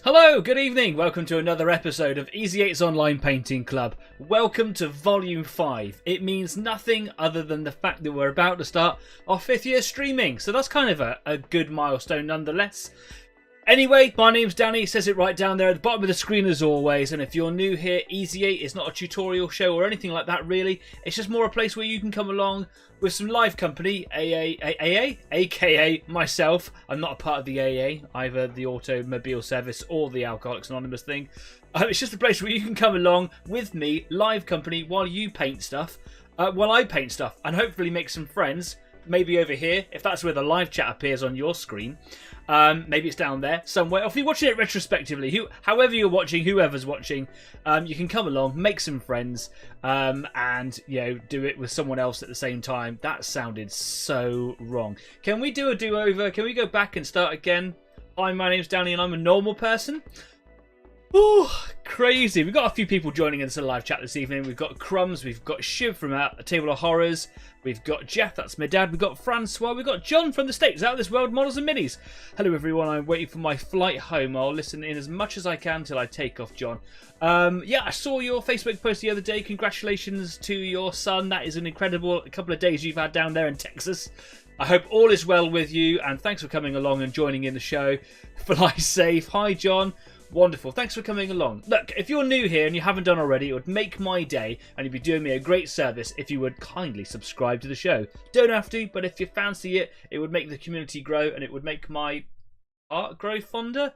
Hello, good evening. Welcome to another episode of Easy 8's Online Painting Club. Welcome to Volume 5. It means nothing other than the fact that we're about to start our 5th year streaming. So that's kind of a good milestone nonetheless. Anyway, my name's Danny, it says it right down there at the bottom of the screen as always, and if you're new here, Easy 8 is not a tutorial show or anything like that really, it's just more a place where you can come along with some live company, aka myself. I'm not a part of the AA, either the Automobile Service or the Alcoholics Anonymous thing. It's just a place where you can come along with me, live company, while you paint stuff, while I paint stuff, and hopefully make some friends. Maybe over here, if that's where the live chat appears on your screen. Maybe it's down there somewhere. Or if you're watching it retrospectively, however you're watching, whoever's watching, you can come along, make some friends, and do it with someone else at the same time. That sounded so wrong. Can we do a do-over? Can we go back and start again? Hi, my name's Danny and I'm a normal person. Ooh, crazy. We've got a few people joining us in the live chat this evening. We've got Crumbs, we've got Shiv from A Table of Horrors, we've got Jeff, that's my dad, we've got Francois, we've got John from the States, Out of This World Models and Minis. Hello everyone, I'm waiting for my flight home. I'll listen in as much as I can till I take off, John. Yeah, I saw your Facebook post the other day. Congratulations to your son. That is an incredible couple of days you've had down there in Texas. I hope all is well with you, and thanks for coming along and joining in the show. Fly safe. Hi, John. Wonderful. Thanks for coming along. Look, if you're new here and you haven't done already, it would make my day and you'd be doing me a great service if you would kindly subscribe to the show. Don't have to, but if you fancy it, it would make the community grow and it would make my art grow fonder.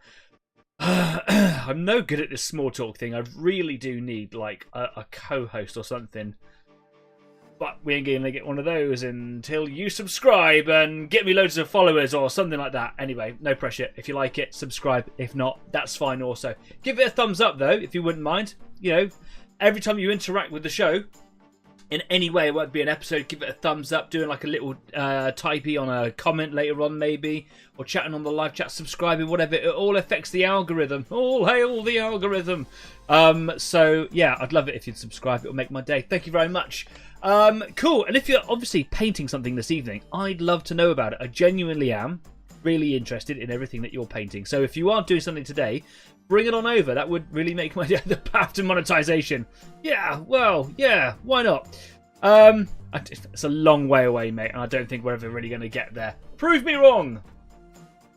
I'm no good at this small talk thing. I really do need like a co-host or something. But we ain't going to get one of those until you subscribe and get me loads of followers or something like that. Anyway, no pressure. If you like it, subscribe. If not, that's fine also. Give it a thumbs up, though, if you wouldn't mind. You know, every time you interact with the show, in any way, it won't be an episode, give it a thumbs up. Doing like a little typey on a comment later on, maybe. Or chatting on the live chat, subscribing, whatever. It all affects the algorithm. All hail the algorithm. So, yeah, I'd love it if you'd subscribe. It'll make my day. Thank you very much. Cool. And if you're obviously painting something this evening, I'd love to know about it. I genuinely am really interested in everything that you're painting. So if you are doing something today, bring it on over. That would really make my day. The path to monetization. Yeah, well, yeah, why not? It's a long way away, mate, and I don't think we're ever really going to get there. Prove me wrong.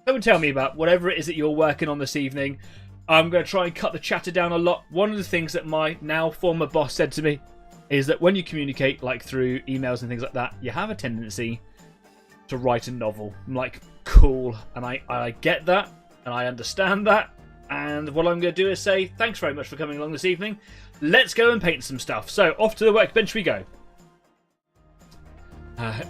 Come and tell me about whatever it is that you're working on this evening. I'm going to try and cut the chatter down a lot. One of the things that my now former boss said to me is that when you communicate, like through emails and things like that, you have a tendency to write a novel. I'm like, cool. And I get that, and I understand that. And what I'm going to do is say, thanks very much for coming along this evening. Let's go and paint some stuff. So, off to the workbench we go.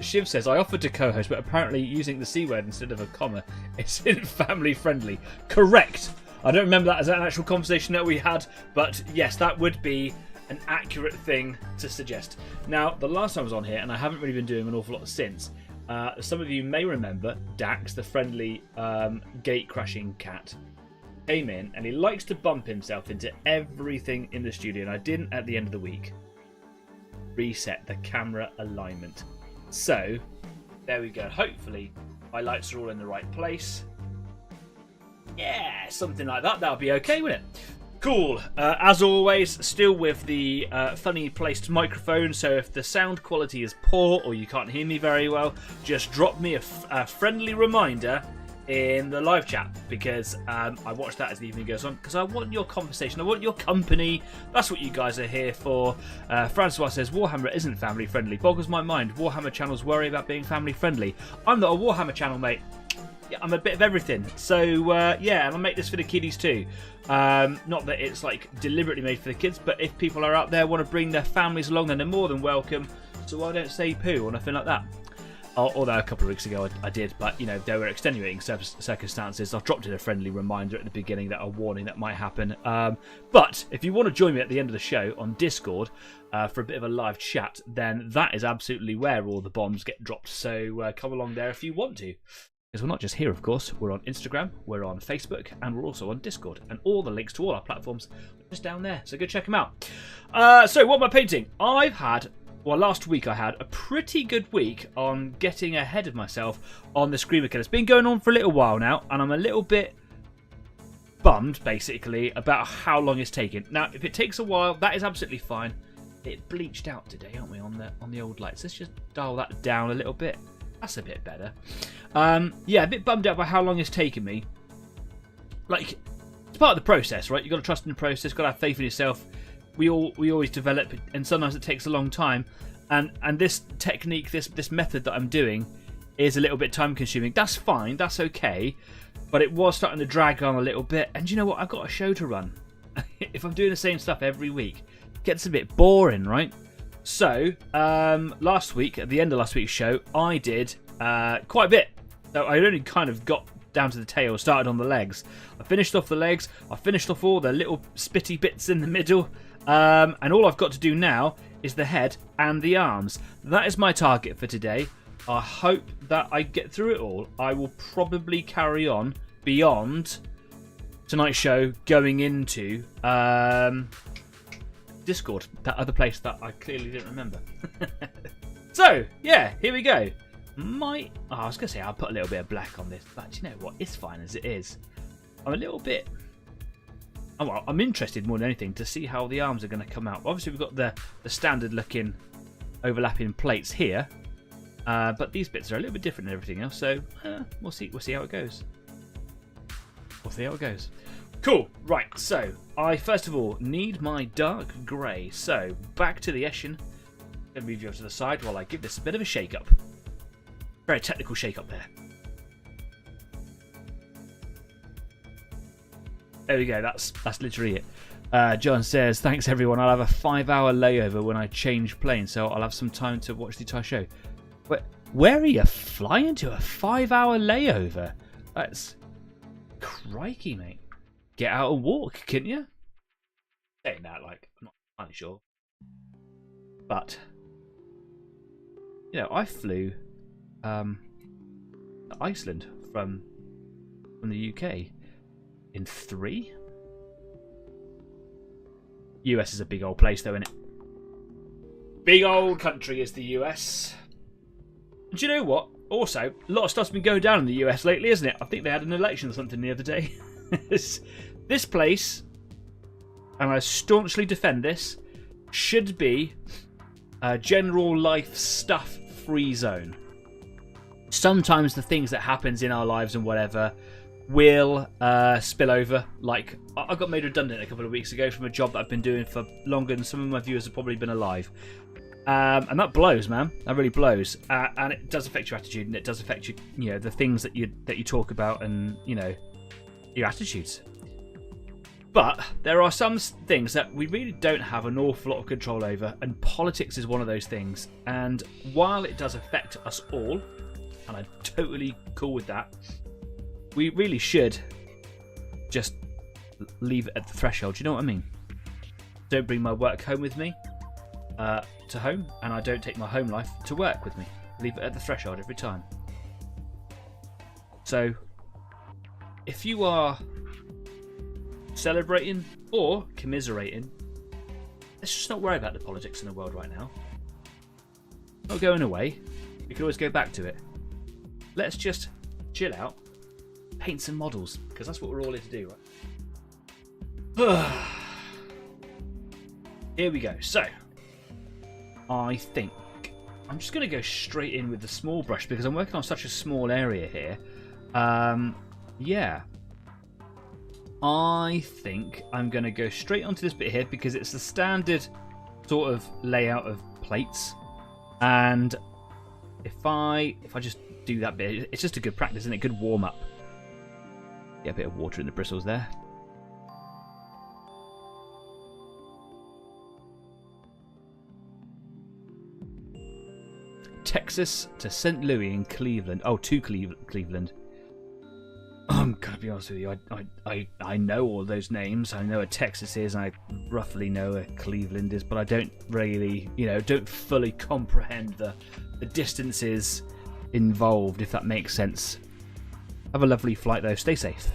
Shiv says, I offered to co-host, but apparently using the C word instead of a comma isn't family friendly. Correct. I don't remember that as an actual conversation that we had, but yes, that would be an accurate thing to suggest. Now, the last time I was on here, and I haven't really been doing an awful lot since, some of you may remember Dax, the friendly gate-crashing cat, came in, and he likes to bump himself into everything in the studio, and I didn't at the end of the week reset the camera alignment. So, there we go. Hopefully, my lights are all in the right place. Yeah, something like that. That'll be okay, wouldn't it? Cool. As always, still with the funny placed microphone, so if the sound quality is poor or you can't hear me very well, just drop me a friendly reminder in the live chat, because I watch that as the evening goes on, because I want your conversation, I want your company. That's what you guys are here for. Francois says, Warhammer isn't family friendly. Boggles my mind. Warhammer channels worry about being family friendly. I'm not a Warhammer channel, mate. I'm a bit of everything. So, yeah, and I make this for the kiddies too. Not that it's like deliberately made for the kids, but if people are out there want to bring their families along, then they're more than welcome. So I don't say poo or nothing like that. Although a couple of weeks ago I did, but you know, there were extenuating circumstances. I've dropped in a friendly reminder at the beginning, that a warning that might happen. But if you want to join me at the end of the show on Discord for a bit of a live chat, then that is absolutely where all the bombs get dropped. So come along there if you want to. Because we're not just here, of course. We're on Instagram, we're on Facebook, and we're also on Discord. And all the links to all our platforms are just down there. So go check them out. So what am I painting? Last week I had a pretty good week on getting ahead of myself on the Screamer-Killer. It's been going on for a little while now, and I'm a little bit bummed, basically, about how long it's taken. Now, if it takes a while, that is absolutely fine. It bleached out today, aren't we, on the old lights? Let's just dial that down a little bit. That's a bit better. Yeah, a bit bummed out by how long it's taken me. Like, it's part of the process, right? You've got to trust in the process, got to have faith in yourself. We always develop, and sometimes it takes a long time. And this technique, this method that I'm doing is a little bit time consuming. That's fine, that's okay. But it was starting to drag on a little bit. And you know what? I've got a show to run. If I'm doing the same stuff every week, it gets a bit boring, right? So, last week, at the end of last week's show, I did quite a bit. So I only kind of got down to the tail, started on the legs. I finished off the legs, I finished off all the little spitty bits in the middle, and all I've got to do now is the head and the arms. That is my target for today. I hope that I get through it all. I will probably carry on beyond tonight's show, going into Discord, that other place that I clearly didn't remember. So, yeah, here we go. I was going to say I'll put a little bit of black on this, but you know what? It's fine as it is. I'm a little bit... Oh, well, I'm interested more than anything to see how the arms are going to come out. Obviously, we've got the standard looking overlapping plates here, but these bits are a little bit different than everything else. So we'll see how it goes. We'll see how it goes. Cool. Right. So I first of all need my dark grey. So back to the Eshin. Going to move you over to the side while I give this a bit of a shake up. Very technical shake up there. There we go, that's literally it. John says, thanks everyone, I'll have a 5-hour layover when I change planes, so I'll have some time to watch the entire show. Where are you flying to? A 5-hour layover? That's... Crikey, mate. Get out and walk, couldn't you? Saying that, like, I'm not entirely sure. But, you know, I flew to Iceland from the UK in 3. US is a big old place though, isn't it? Big old country is the US. And do you know what? Also, a lot of stuff's been going down in the US lately, isn't it? I think they had an election or something the other day. This place, and I staunchly defend this, should be a general life stuff free zone. Sometimes the things that happens in our lives and whatever will spill over. Like, I got made redundant a couple of weeks ago from a job that I've been doing for longer than some of my viewers have probably been alive. And that blows, man. That really blows. And it does affect your attitude, and it does affect you know, the things that you talk about, and you know, your attitudes. But there are some things that we really don't have an awful lot of control over, and politics is one of those things. And while it does affect us all, and I'm totally cool with that, we really should just leave it at the threshold. You know what I mean? Don't bring my work home with me to home, and I don't take my home life to work with me. Leave it at the threshold every time. So, if you are celebrating or commiserating, let's just not worry about the politics in the world right now. Not going away. We can always go back to it. Let's just chill out, paint some models, because that's what we're all here to do, right? Here we go. So, I think I'm just going to go straight in with the small brush because I'm working on such a small area here. Yeah. I think I'm going to go straight onto this bit here because it's the standard sort of layout of plates. And if I just do that bit, it's just a good practice, isn't it? Good warm up. Get a bit of water in the bristles there. Texas to St. Louis in Cleveland. Oh, to Cleveland. I'm gonna be honest with you. I know all those names. I know what Texas is. And I roughly know where Cleveland is, but I don't really, don't fully comprehend the distances involved. If that makes sense. Have a lovely flight though. Stay safe.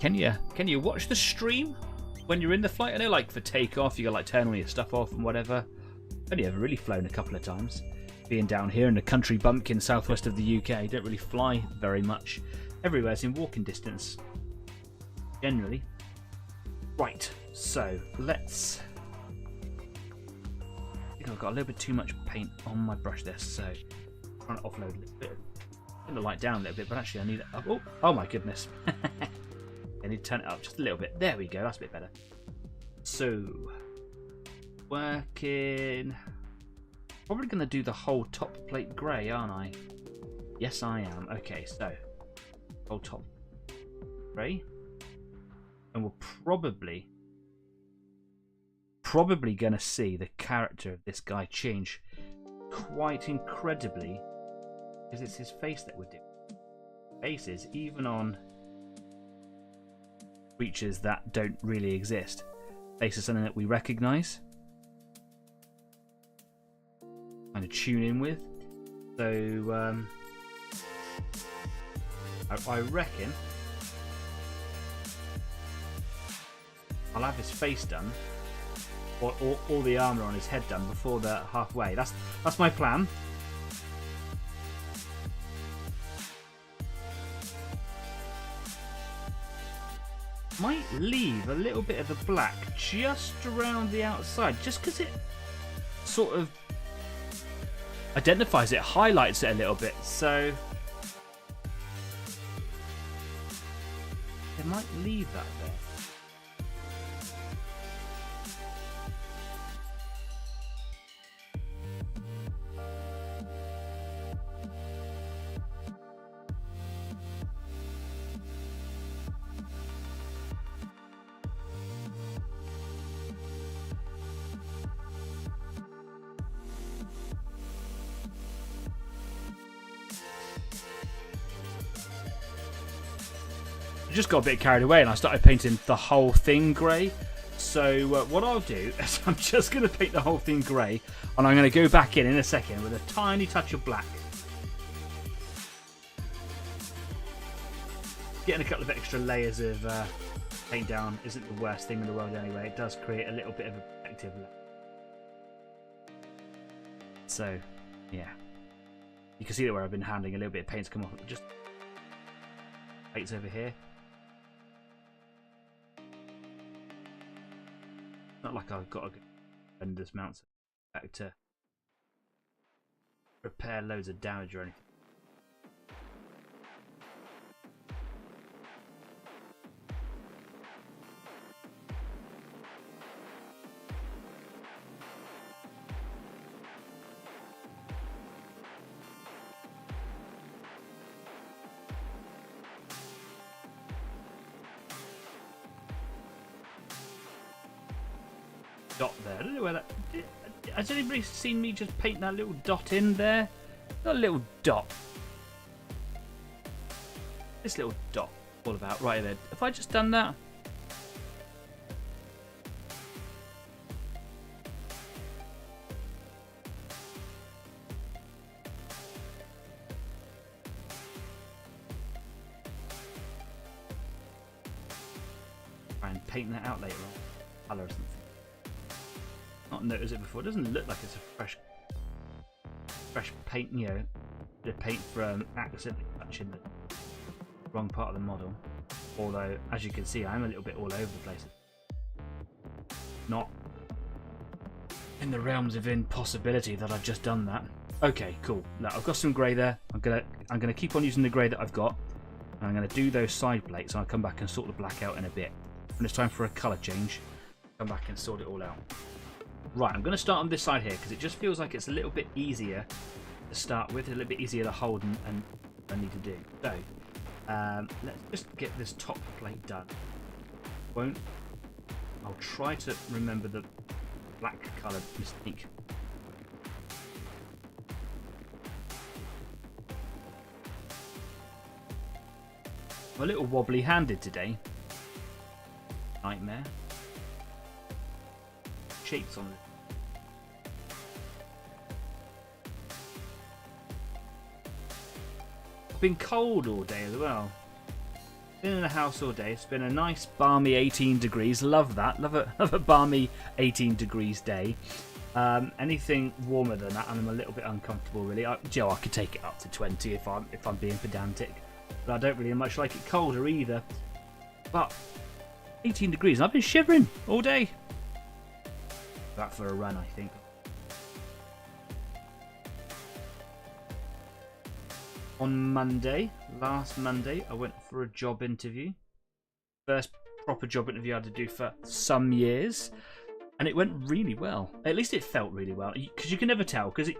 Can you watch the stream when you're in the flight? I know, like for takeoff, you gotta like turn all your stuff off and whatever. Only ever really flown a couple of times. Being down here in the country bumpkin southwest of the UK, don't really fly very much. Everywhere's in walking distance, generally. Right, so let's... I think I've got a little bit too much paint on my brush there, so I'm trying to offload a little bit. Turn the light down a little bit, but actually I need it up. Oh my goodness. I need to turn it up just a little bit. There we go, that's a bit better. So, working... Probably going to do the whole top plate grey, aren't I? Yes, I am. Okay, so, whole top grey. And we're probably going to see the character of this guy change quite incredibly, because it's his face that we're doing. Faces, even on creatures that don't really exist. Face is something that we recognise, kind of tune in with. So I reckon I'll have his face done, or all the armour on his head done before the halfway. That's my plan. Might leave a little bit of the black just around the outside, just because it sort of identifies it, highlights it a little bit. So I might leave that there. Just got a bit carried away and I started painting the whole thing grey. So what I'll do is I'm just going to paint the whole thing grey, and I'm going to go back in a second with a tiny touch of black. Getting a couple of extra layers of paint down isn't the worst thing in the world anyway. It does create a little bit of a protective layer. So yeah, you can see that where I've been handling a little bit of paint's come off. Just paint's over here. Not like I've got to bend this mount back to repair loads of damage or anything. Dot there. I don't know where that... Has anybody seen me just paint that little dot in there? That little dot. This little dot. All about right there. Have I just done that? Try and paint that out later on. Colour or something. Not noticed it before. It doesn't look like it's a fresh paint, you know, the paint from accidentally touching the wrong part of the model. Although, as you can see, I'm a little bit all over the place. Not in the realms of impossibility that I've just done that. Okay, cool. Now I've got some grey there. I'm gonna keep on using the grey that I've got, and I'm gonna do those side plates, and I'll come back and sort the black out in a bit. When it's time for a colour change, come back and sort it all out. Right, I'm going to start on this side here because it just feels like it's a little bit easier to start with, a little bit easier to hold and I need to do. So, let's just get this top plate done. I'll try to remember the black colour mistake. I'm a little wobbly handed today. Nightmare. Shapes on it. It's been cold all day as well. Been in the house all day. It's been a nice balmy 18 degrees. Love that. Love a balmy 18 degrees day. Anything warmer than that, and I'm a little bit uncomfortable. Really, I could take it up to 20 if I'm being pedantic, but I don't really much like it colder either. But 18 degrees, and I've been shivering all day. That for a run, I think. On last Monday, I went for a job interview. First proper job interview I had to do for some years. And it went really well. At least it felt really well. Because you can never tell. Because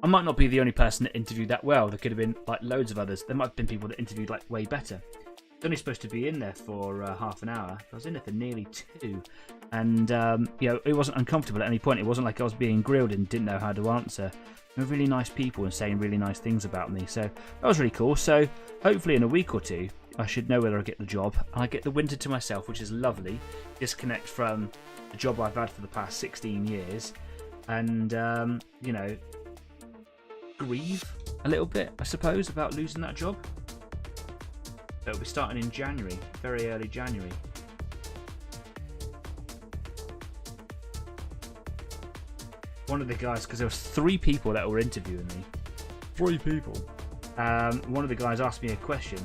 I might not be the only person that interviewed that well. There could have been like loads of others. There might have been people that interviewed like way better. I was only supposed to be in there for half an hour. I was in there for nearly 2. And, it wasn't uncomfortable at any point. It wasn't like I was being grilled and didn't know how to answer. They were really nice people and saying really nice things about me. So that was really cool. So hopefully in a week or 2, I should know whether I get the job. And I get the winter to myself, which is lovely. Disconnect from the job I've had for the past 16 years. And, grieve a little bit, I suppose, about losing that job. So it'll be starting in January, very early January. One of the guys, because there was 3 people that were interviewing me. 3 people. One of the guys asked me a question,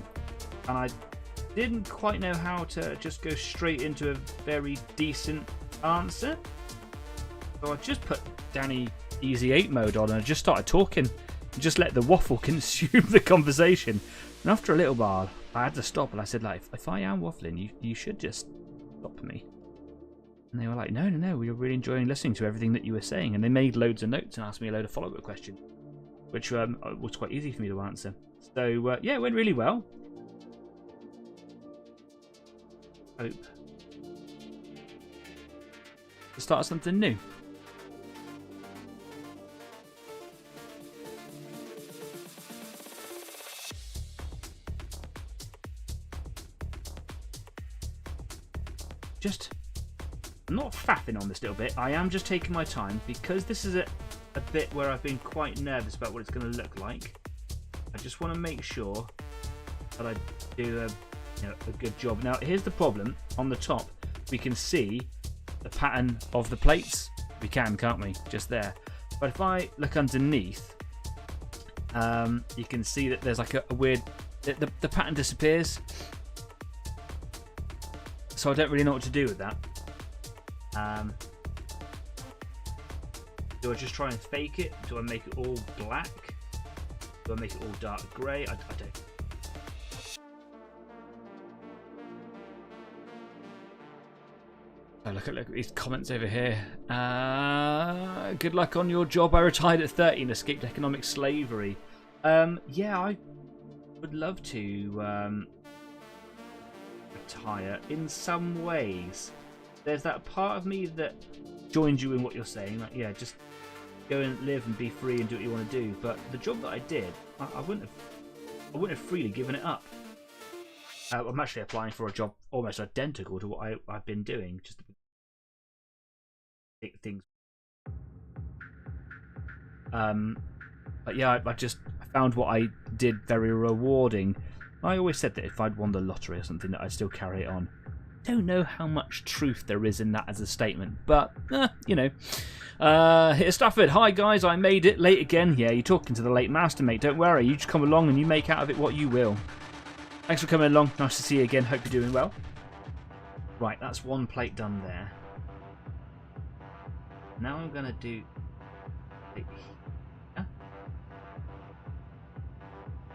and I didn't quite know how to just go straight into a very decent answer. So I just put Danny Easy 8 mode on and I just started talking. And just let the waffle consume the conversation. And after a little while, I had to stop and I said, like, if I am waffling, you should just stop me. And they were like, no, we were really enjoying listening to everything that you were saying. And they made loads of notes and asked me a load of follow-up questions, which was quite easy for me to answer. So, it went really well. Hope to start something new. Just not faffing on this little bit. I am just taking my time because this is a bit where I've been quite nervous about what it's going to look like. I just want to make sure that I do a good job. Now, here's the problem. On the top, we can see the pattern of the plates. We can, can't we? Just there. But if I look underneath, you can see that there's like a weird... The pattern disappears. So I don't really know what to do with that. Do I just try and fake it? Do I make it all black? Do I make it all dark grey? I don't. Oh, look at these comments over here. Good luck on your job. I retired at 30 and escaped economic slavery. Yeah, I would love to retire in some ways. There's that part of me that joins you in what you're saying. Like, yeah, just go and live and be free and do what you want to do. But the job that I did, I wouldn't have freely given it up. I'm actually applying for a job almost identical to what I've been doing. Just things. But yeah, I found what I did very rewarding. I always said that if I'd won the lottery or something, that I'd still carry it on. Don't know how much truth there is in that as a statement, but here's Stafford. Hi guys, I made it late again. Yeah, you're talking to the late master, mate. Don't worry, you just come along and you make out of it what you will. Thanks for coming along. Nice to see you again. Hope you're doing well. Right, that's one plate done there. Now I'm gonna do it here.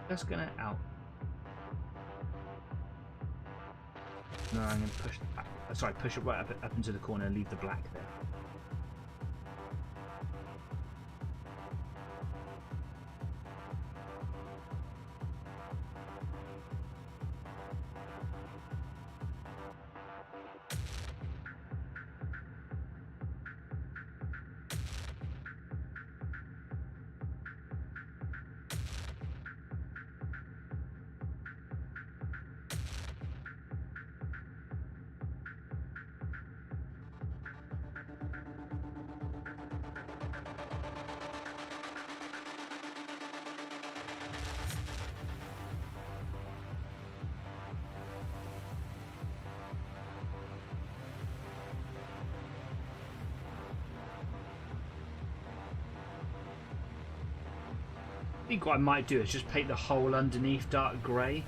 Just gonna out. No, I'm going to push it right up into the corner and leave the black there. think what I might do is just paint the whole underneath dark grey.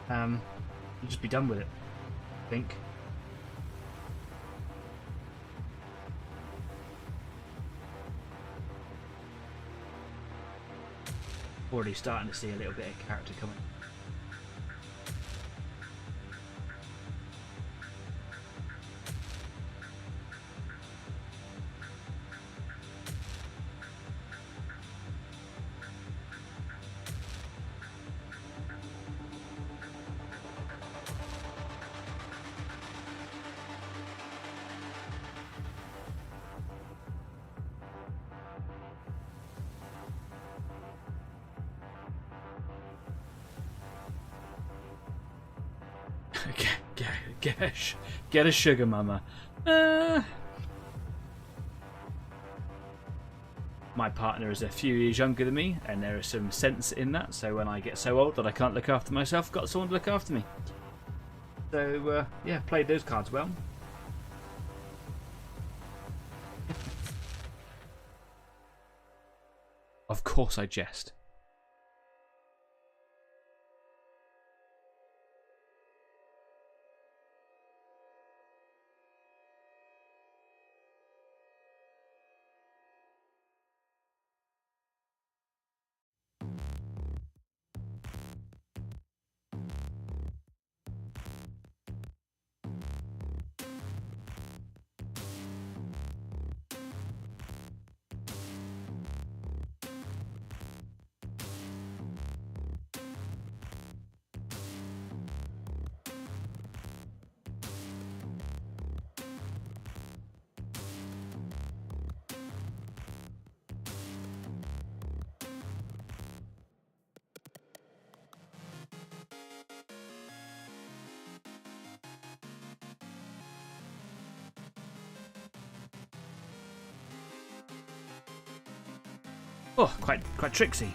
And just be done with it, I think. Already starting to see a little bit of character coming. Get a sugar mama. My partner is a few years younger than me, and there is some sense in that. So when I get so old that I can't look after myself, I've got someone to look after me. So yeah, played those cards well. Of course I jest. Oh, quite tricksy.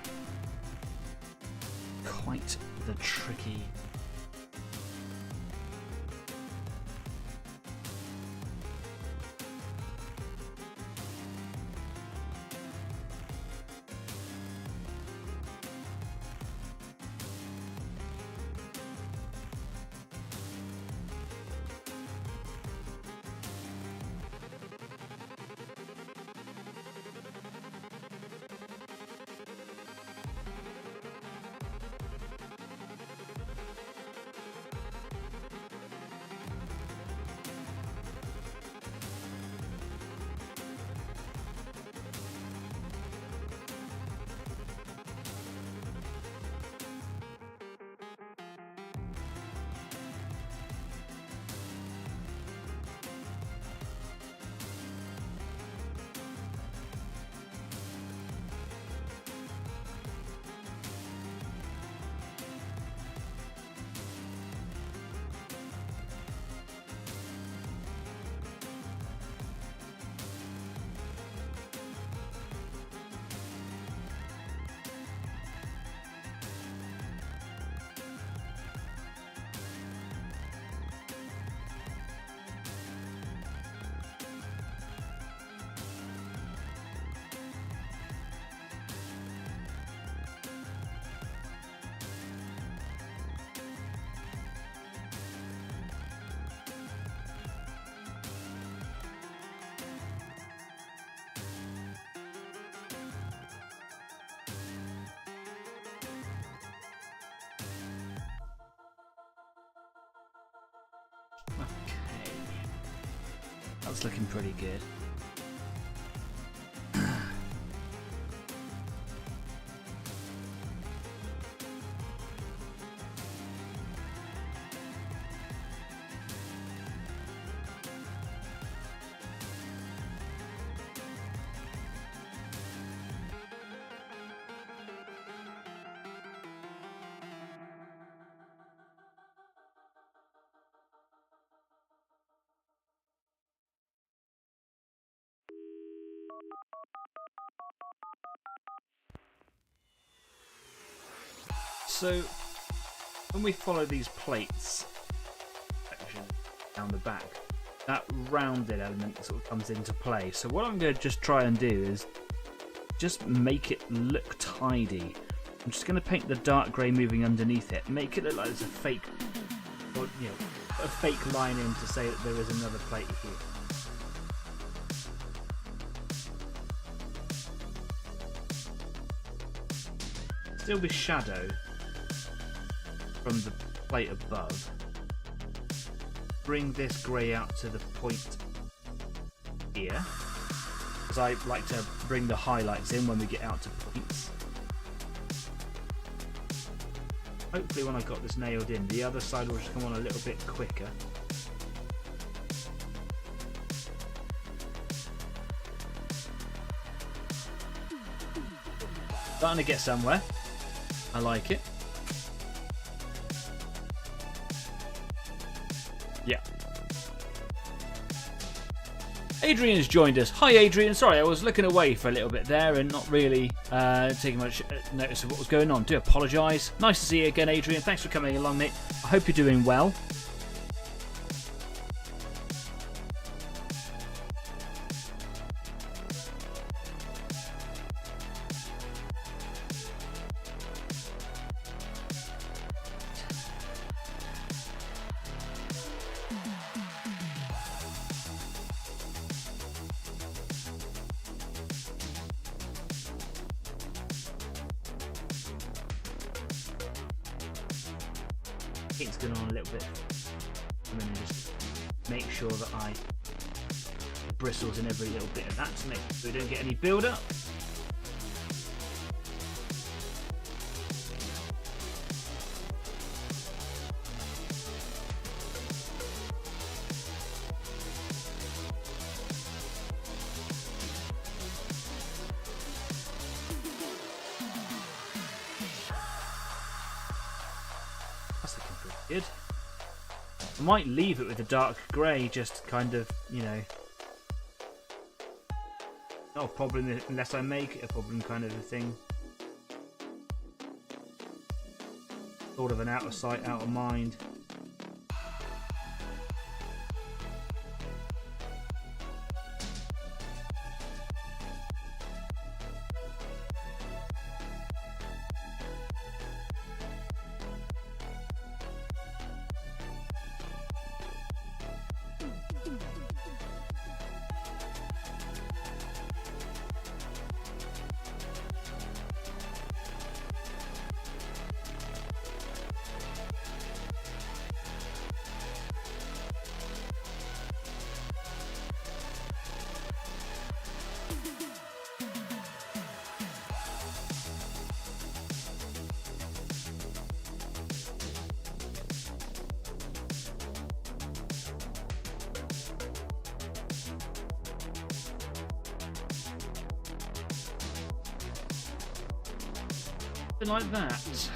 Quite the tricky. That's looking pretty good. So, when we follow these plates down the back, that rounded element sort of comes into play. So what I'm going to just try and do is just make it look tidy. I'm just going to paint the dark grey moving underneath it, make it look like there's a fake, or, you know, a fake line in to say that there is another plate here. Still with shadow from the plate above. Bring this grey out to the point here, because I like to bring the highlights in when we get out to points. Hopefully when I've got this nailed in, the other side will just come on a little bit quicker. Starting to get somewhere. I like it. Yeah. Adrian's joined us. Hi Adrian, sorry I was looking away for a little bit there and not really taking much notice of what was going on. Do apologise. Nice to see you again Adrian, thanks for coming along mate. I hope you're doing well. It's going on a little bit. I'm going to just make sure that I bristles in every little bit of that to make sure we don't get any build up. That's looking pretty good. I might leave it with a dark grey, just kind of, you know, not a problem unless I make it a problem kind of a thing. Sort of an out of sight, out of mind. Like that.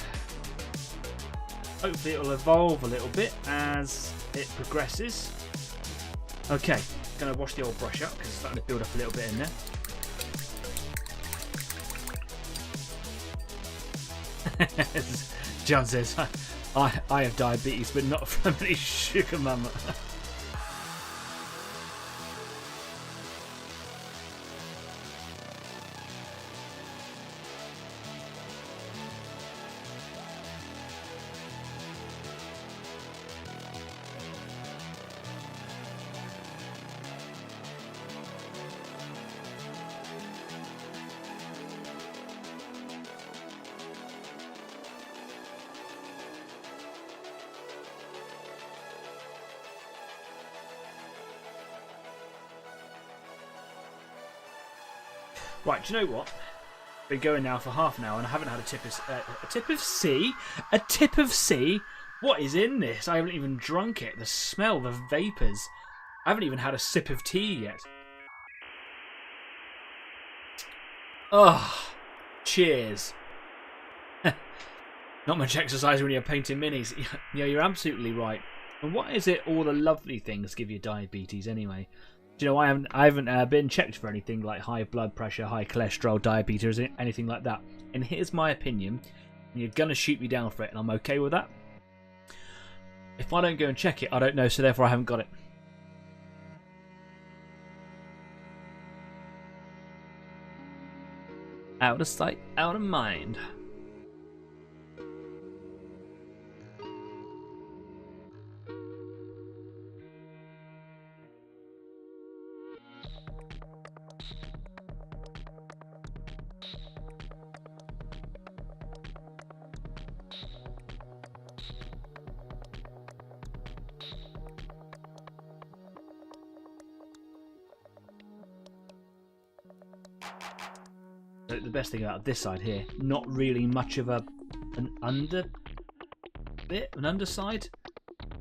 Hopefully it'll evolve a little bit as it progresses. Okay, gonna wash the old brush up because it's starting to build up a little bit in there. John says, I have diabetes, but not from any sugar mama. Right, do you know what? Been going now for half an hour and I haven't had a tip of C? A tip of C? What is in this? I haven't even drunk it. The smell, the vapours. I haven't even had a sip of tea yet. Oh, cheers. Not much exercise when you're painting minis. Yeah, you're absolutely right. And what is it all the lovely things give you diabetes anyway? Do you know, I haven't been checked for anything like high blood pressure, high cholesterol, diabetes, anything like that. And here's my opinion. And you're going to shoot me down for it, and I'm okay with that. If I don't go and check it, I don't know, so therefore I haven't got it. Out of sight, out of mind. The best thing about this side here, not really much of an underside.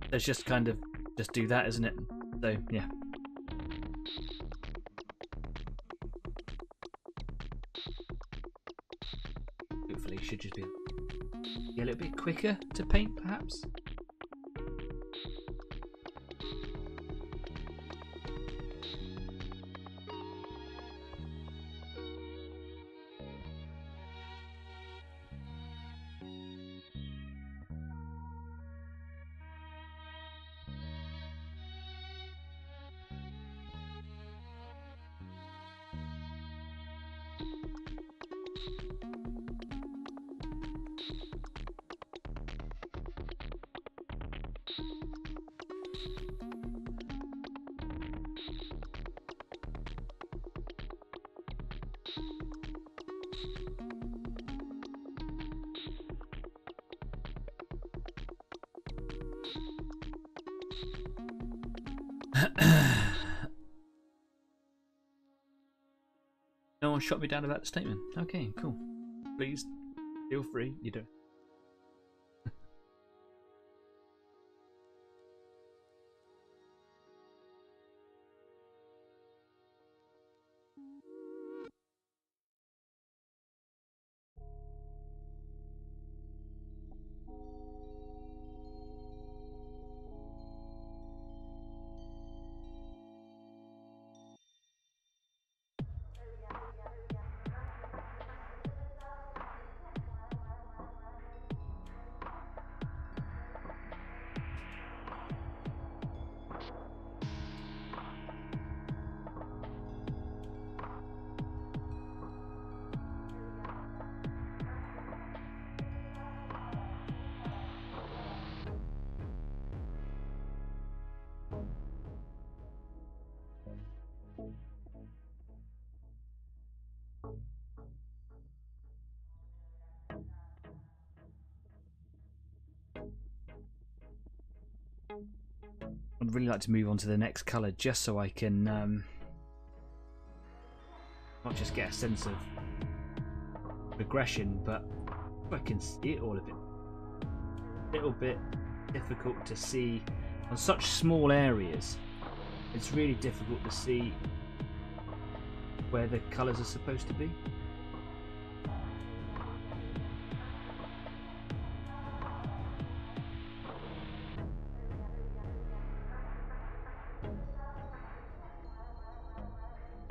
There's just kind of just do that, isn't it? So yeah. Hopefully, it should just be a little bit quicker to paint, perhaps. No one shot me down about the statement. Okay, cool. Please, feel free. You don't. I'd really like to move on to the next colour just so I can not just get a sense of progression, but I can see it all a bit. A little bit difficult to see on such small areas. It's really difficult to see where the colours are supposed to be.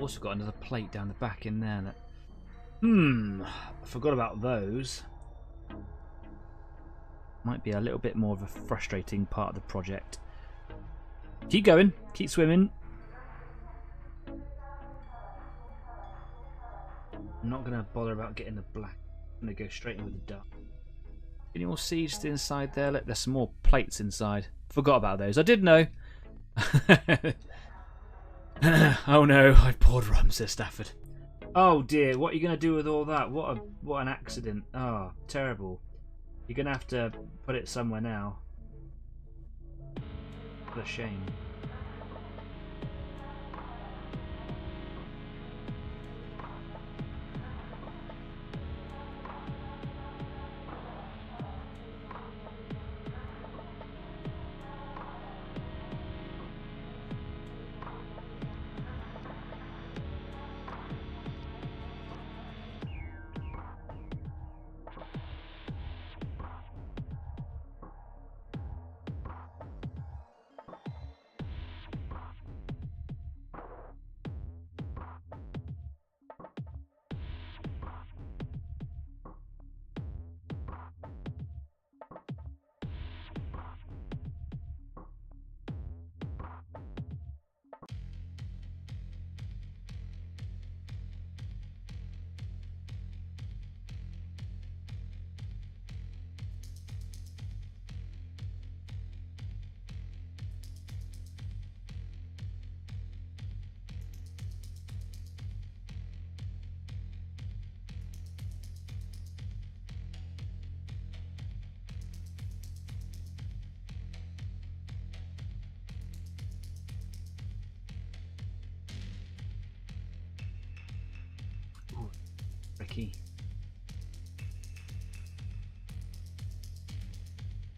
Also got another plate down the back in there that I forgot about those. Might be a little bit more of a frustrating part of the project. Keep going, keep swimming. I'm not going to bother about getting the black. I'm going to go straight in with the dark. Can you all see just inside there? Look, there's some more plates inside. Forgot about those. I did know. Oh no, I've poured rum, says Stafford. Oh dear, what are you going to do with all that? What an accident. Oh, terrible. You're going to have to put it somewhere now. What a shame. shaky.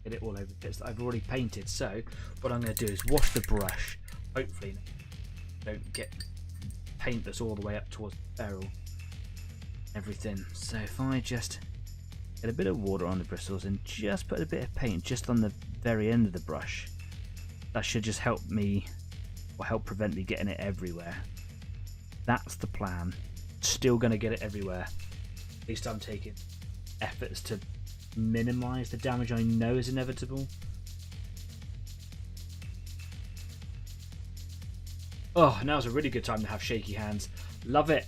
Get it all over the bits that I've already painted. So what I'm going to do is wash the brush. Hopefully don't get paint that's all the way up towards the barrel. Everything. So if I just get a bit of water on the bristles and just put a bit of paint just on the very end of the brush, that should just help me, or help prevent me getting it everywhere. That's the plan. Still going to get it everywhere. At least I'm taking efforts to minimise the damage I know is inevitable. Oh, now's a really good time to have shaky hands. Love it.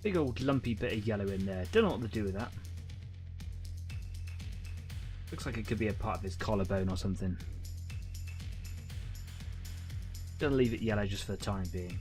Big old lumpy bit of yellow in there. Don't know what to do with that. Looks like it could be a part of his collarbone or something. Gonna leave it yellow just for the time being.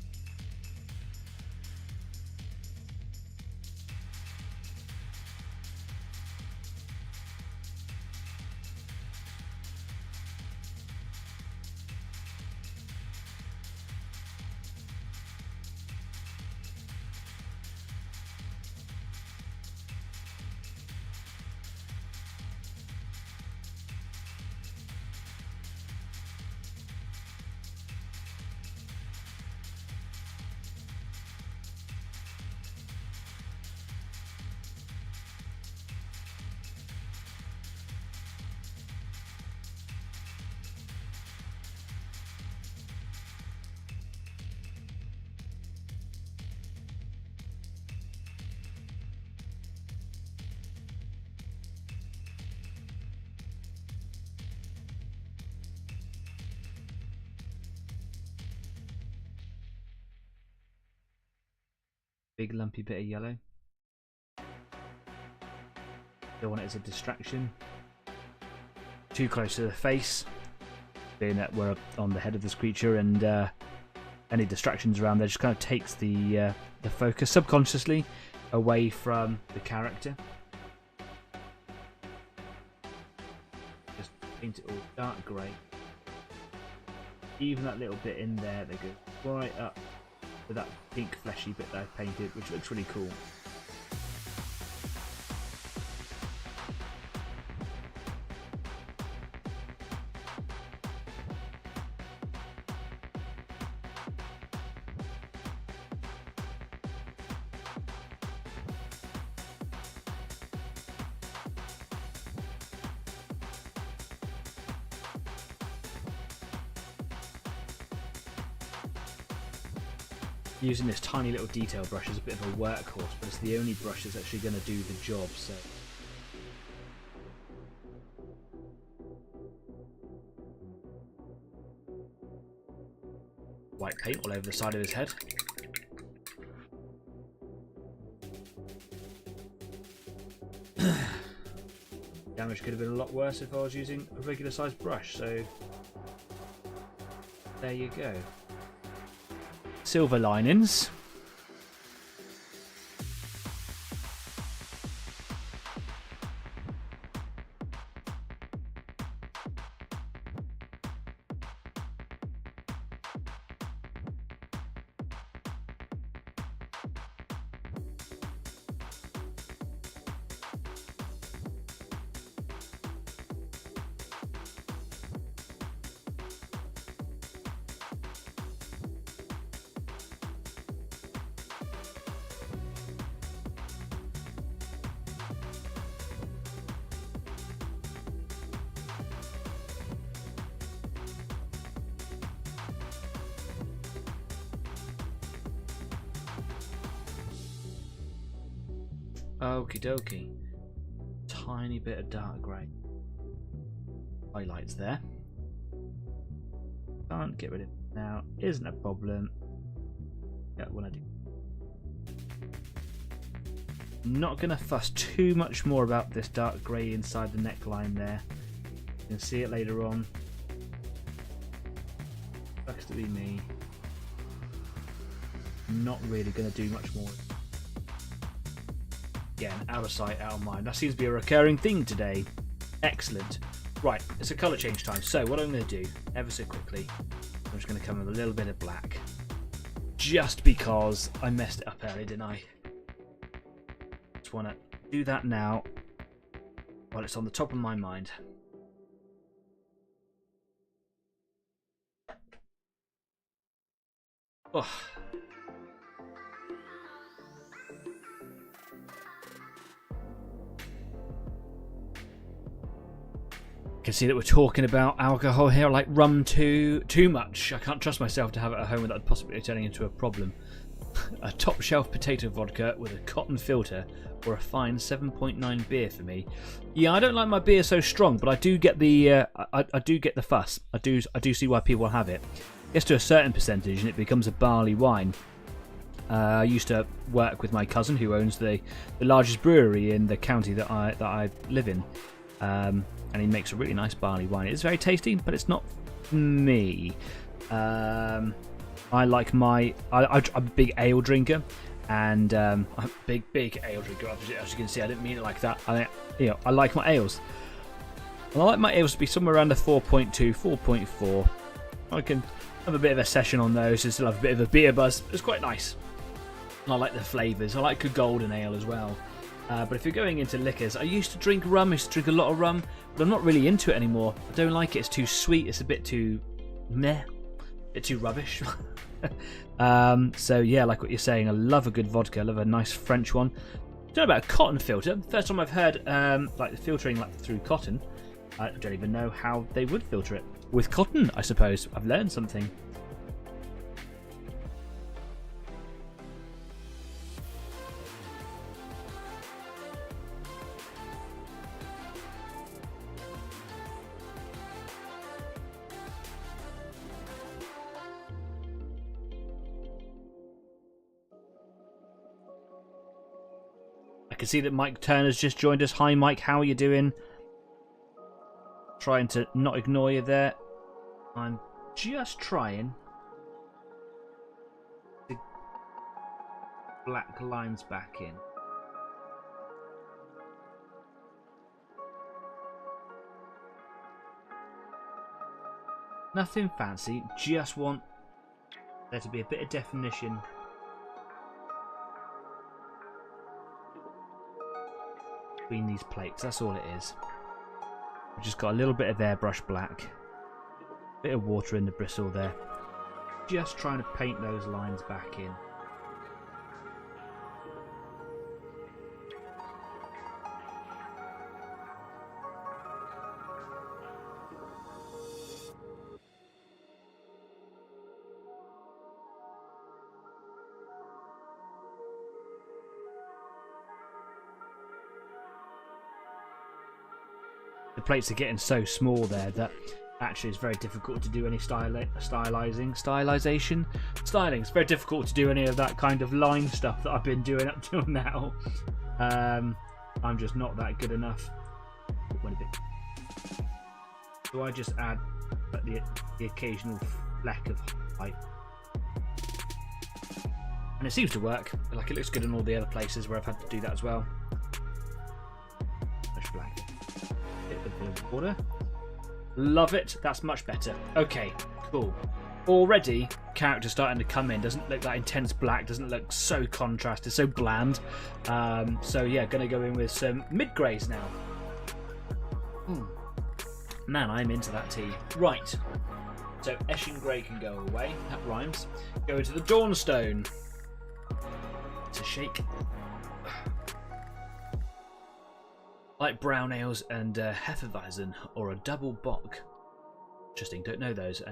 Big lumpy bit of yellow. Don't want it as a distraction. Too close to the face, being that we're on the head of this creature, and any distractions around there just kind of takes the focus subconsciously away from the character. Just paint it all dark grey. Even that little bit in there that goes right up to that pink fleshy bit that I painted, which looks really cool. Using this tiny little detail brush is a bit of a workhorse, but it's the only brush that's actually going to do the job. So white paint all over the side of his head. Damage could have been a lot worse if I was using a regular sized brush, so there you go. Silver linings. Okie dokie. tiny bit of dark grey. Highlights there. Can't get rid of it now. Isn't a problem. Yeah, when I do. Not going to fuss too much more about this dark grey inside the neckline there. You can see it later on. Sucks to be me. Not really going to do much more. Again, out of sight, out of mind. That seems to be a recurring theme today. Excellent. Right, it's a colour change time. So what I'm going to do, ever so quickly, I'm just going to come with a little bit of black. Just because I messed it up earlier, didn't I? Just want to do that now while it's on the top of my mind. Oh. You can see that we're talking about alcohol here, like rum too much. I can't trust myself to have it at home without possibly turning into a problem. A top shelf potato vodka with a cotton filter or a fine 7.9 beer for me. Yeah, I don't like my beer so strong, but I do get the I do get the fuss. I do see why people have it. It gets to a certain percentage and it becomes a barley wine. I used to work with my cousin who owns the largest brewery in the county that I live in. And he makes a really nice barley wine. It's very tasty, but it's not me. I like I'm a big ale drinker, and I'm a big ale drinker. As you can see, I didn't mean it like that. I like my ales. And I like my ales to be somewhere around the 4.2, 4.4. I can have a bit of a session on those and still have a bit of a beer buzz. It's quite nice. And I like the flavours. I like a golden ale as well. But if you're going into liquors, I used to drink rum. I used to drink a lot of rum, but I'm not really into it anymore. I don't like it. It's too sweet. It's a bit too meh. A bit too rubbish. So yeah, like what you're saying, I love a good vodka. I love a nice French one. Don't know about a cotton filter. First time I've heard like the filtering like through cotton. I don't even know how they would filter it. With cotton, I suppose. I've learned something. I can see that Mike Turner's just joined us. Hi Mike, how are you doing? Trying to not ignore you there. I'm just trying to black lines back in. Nothing fancy, just want there to be a bit of definition. Between these plates, that's all it is. I've just got a little bit of airbrush black, bit of water in the bristle there, just trying to paint those lines back in. The plates are getting so small there that actually it's very difficult to do any styling. It's very difficult to do any of that kind of line stuff that I've been doing up till now. I'm just not that good enough. So I just add the occasional fleck of height. And it seems to work. Like, it looks good in all the other places where I've had to do that as well. Black. Bit of water. Love it. That's much better. Okay, cool. Already, character starting to come in. Doesn't look that intense black. Doesn't look so contrasted, so bland. So yeah, gonna go in with some mid greys now. Man, I'm into that tea. Right. So Eshin Grey can go away. That rhymes. Go into the Dawnstone. It's a shake. Like brown ales and Hefeweizen or a double bock. Interesting, don't know those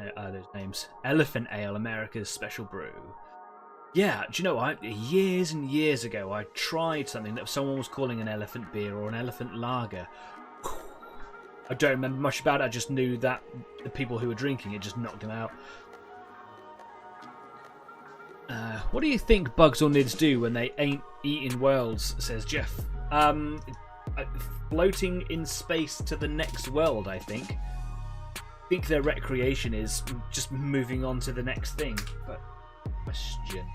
names. Elephant Ale, America's special brew. Yeah, do you know what? Years and years ago, I tried something that someone was calling an elephant beer or an elephant lager. I don't remember much about it. I just knew that the people who were drinking it just knocked them out. What do you think bugs or nids do when they ain't eating worlds, says Jeff? Floating in space to the next world, I think. I think their recreation is just moving on to the next thing. But question.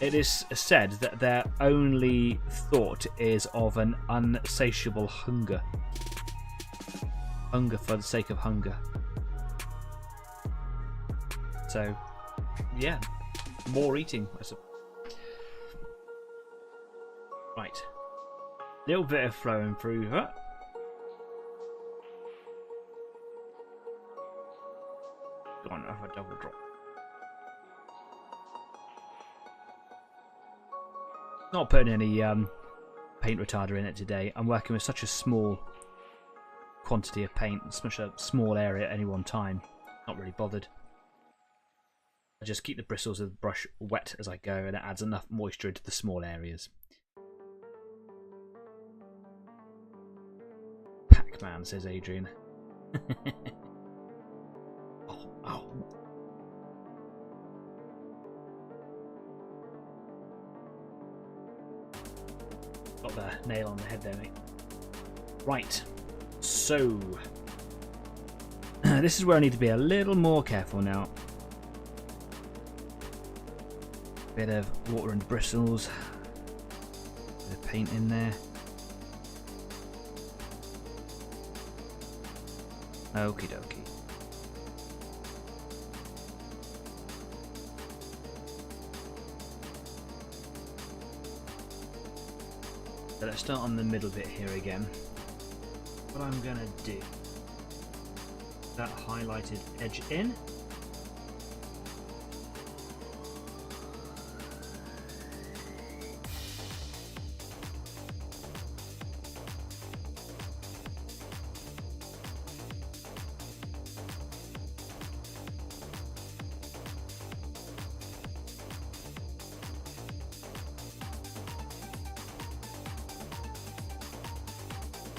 It is said that their only thought is of an unsatiable hunger. Hunger for the sake of hunger. So, yeah. More eating. Right. Little bit of flowing through her. Go on, have a double drop. Not putting any paint retarder in it today. I'm working with such a small quantity of paint, such a small area at any one time. Not really bothered. I just keep the bristles of the brush wet as I go, and it adds enough moisture into the small areas. Pac-Man, says Adrian. Oh. Got the nail on the head there, mate. Right. So, this is where I need to be a little more careful now. Bit of water and bristles. Bit of paint in there. Okie dokie. So let's start on the middle bit here again. What I'm gonna do, that highlighted edge in.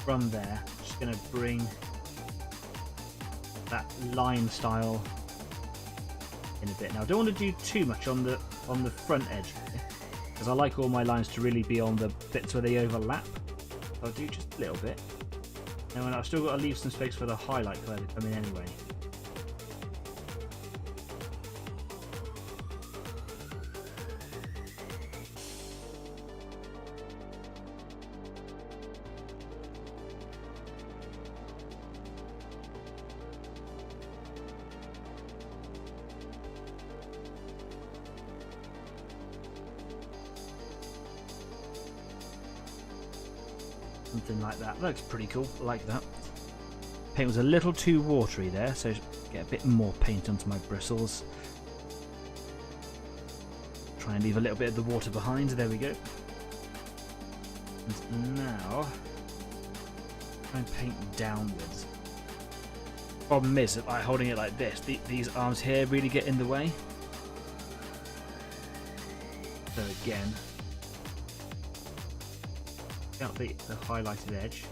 From there, just going to bring that line style in a bit. Now, I don't want to do too much on the front edge because I like all my lines to really be on the bits where they overlap. So I'll do just a little bit. And I've still got to leave some space for the highlight colour to come in anyway. Something like that. Looks pretty cool. I like that. Paint was a little too watery there, so get a bit more paint onto my bristles. Try and leave a little bit of the water behind. There we go. And now, try and paint downwards. Problem is that by holding it like this, these arms here really get in the way. So again, out the highlighted edge.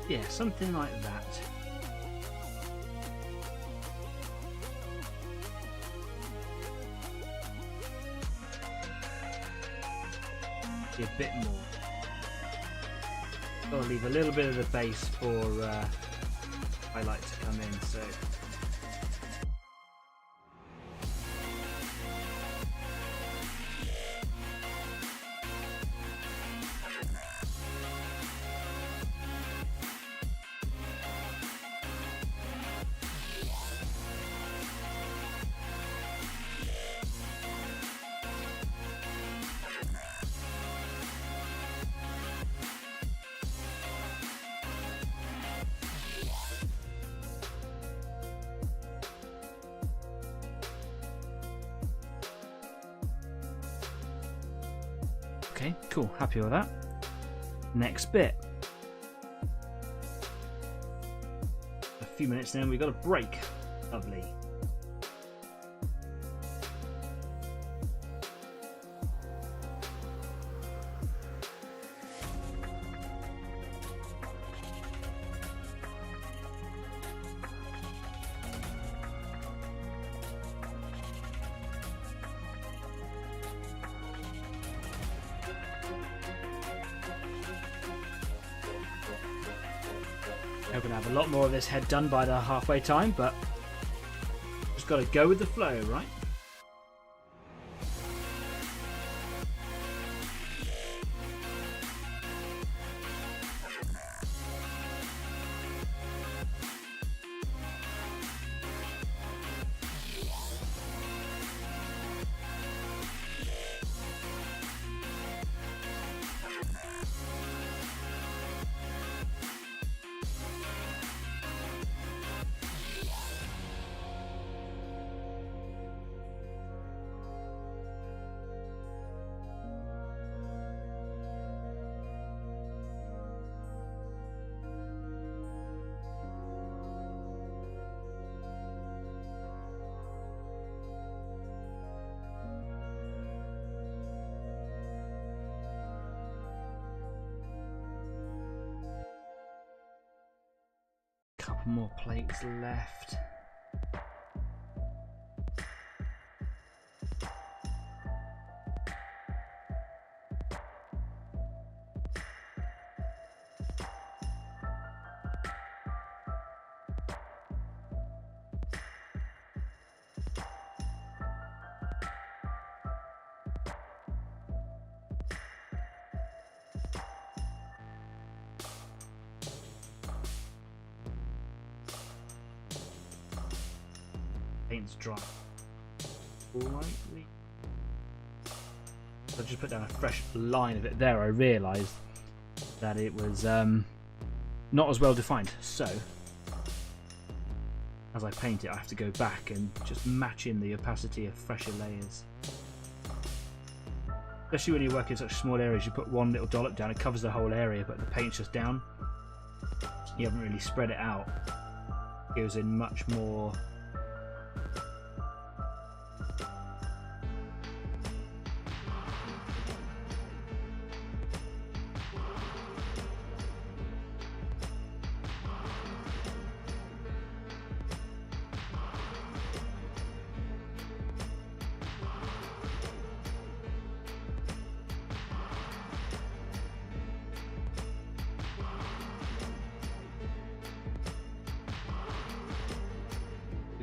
Yeah, something like that. A bit more. Gotta leave a little bit of the base for highlight to come in. So. Okay, cool. Happy with that. Next bit. A few minutes then, we've got a break. Lovely. We're going to have a lot more of this head done by the halfway time, but just got to go with the flow, right? Couple more plates left. Paint's dry slightly. So I just put down a fresh line of it there. I realised that it was not as well defined. So as I paint it, I have to go back and just match in the opacity of fresher layers. Especially when you work in such small areas, you put one little dollop down, it covers the whole area, but the paint's just down. You haven't really spread it out. It goes in much more.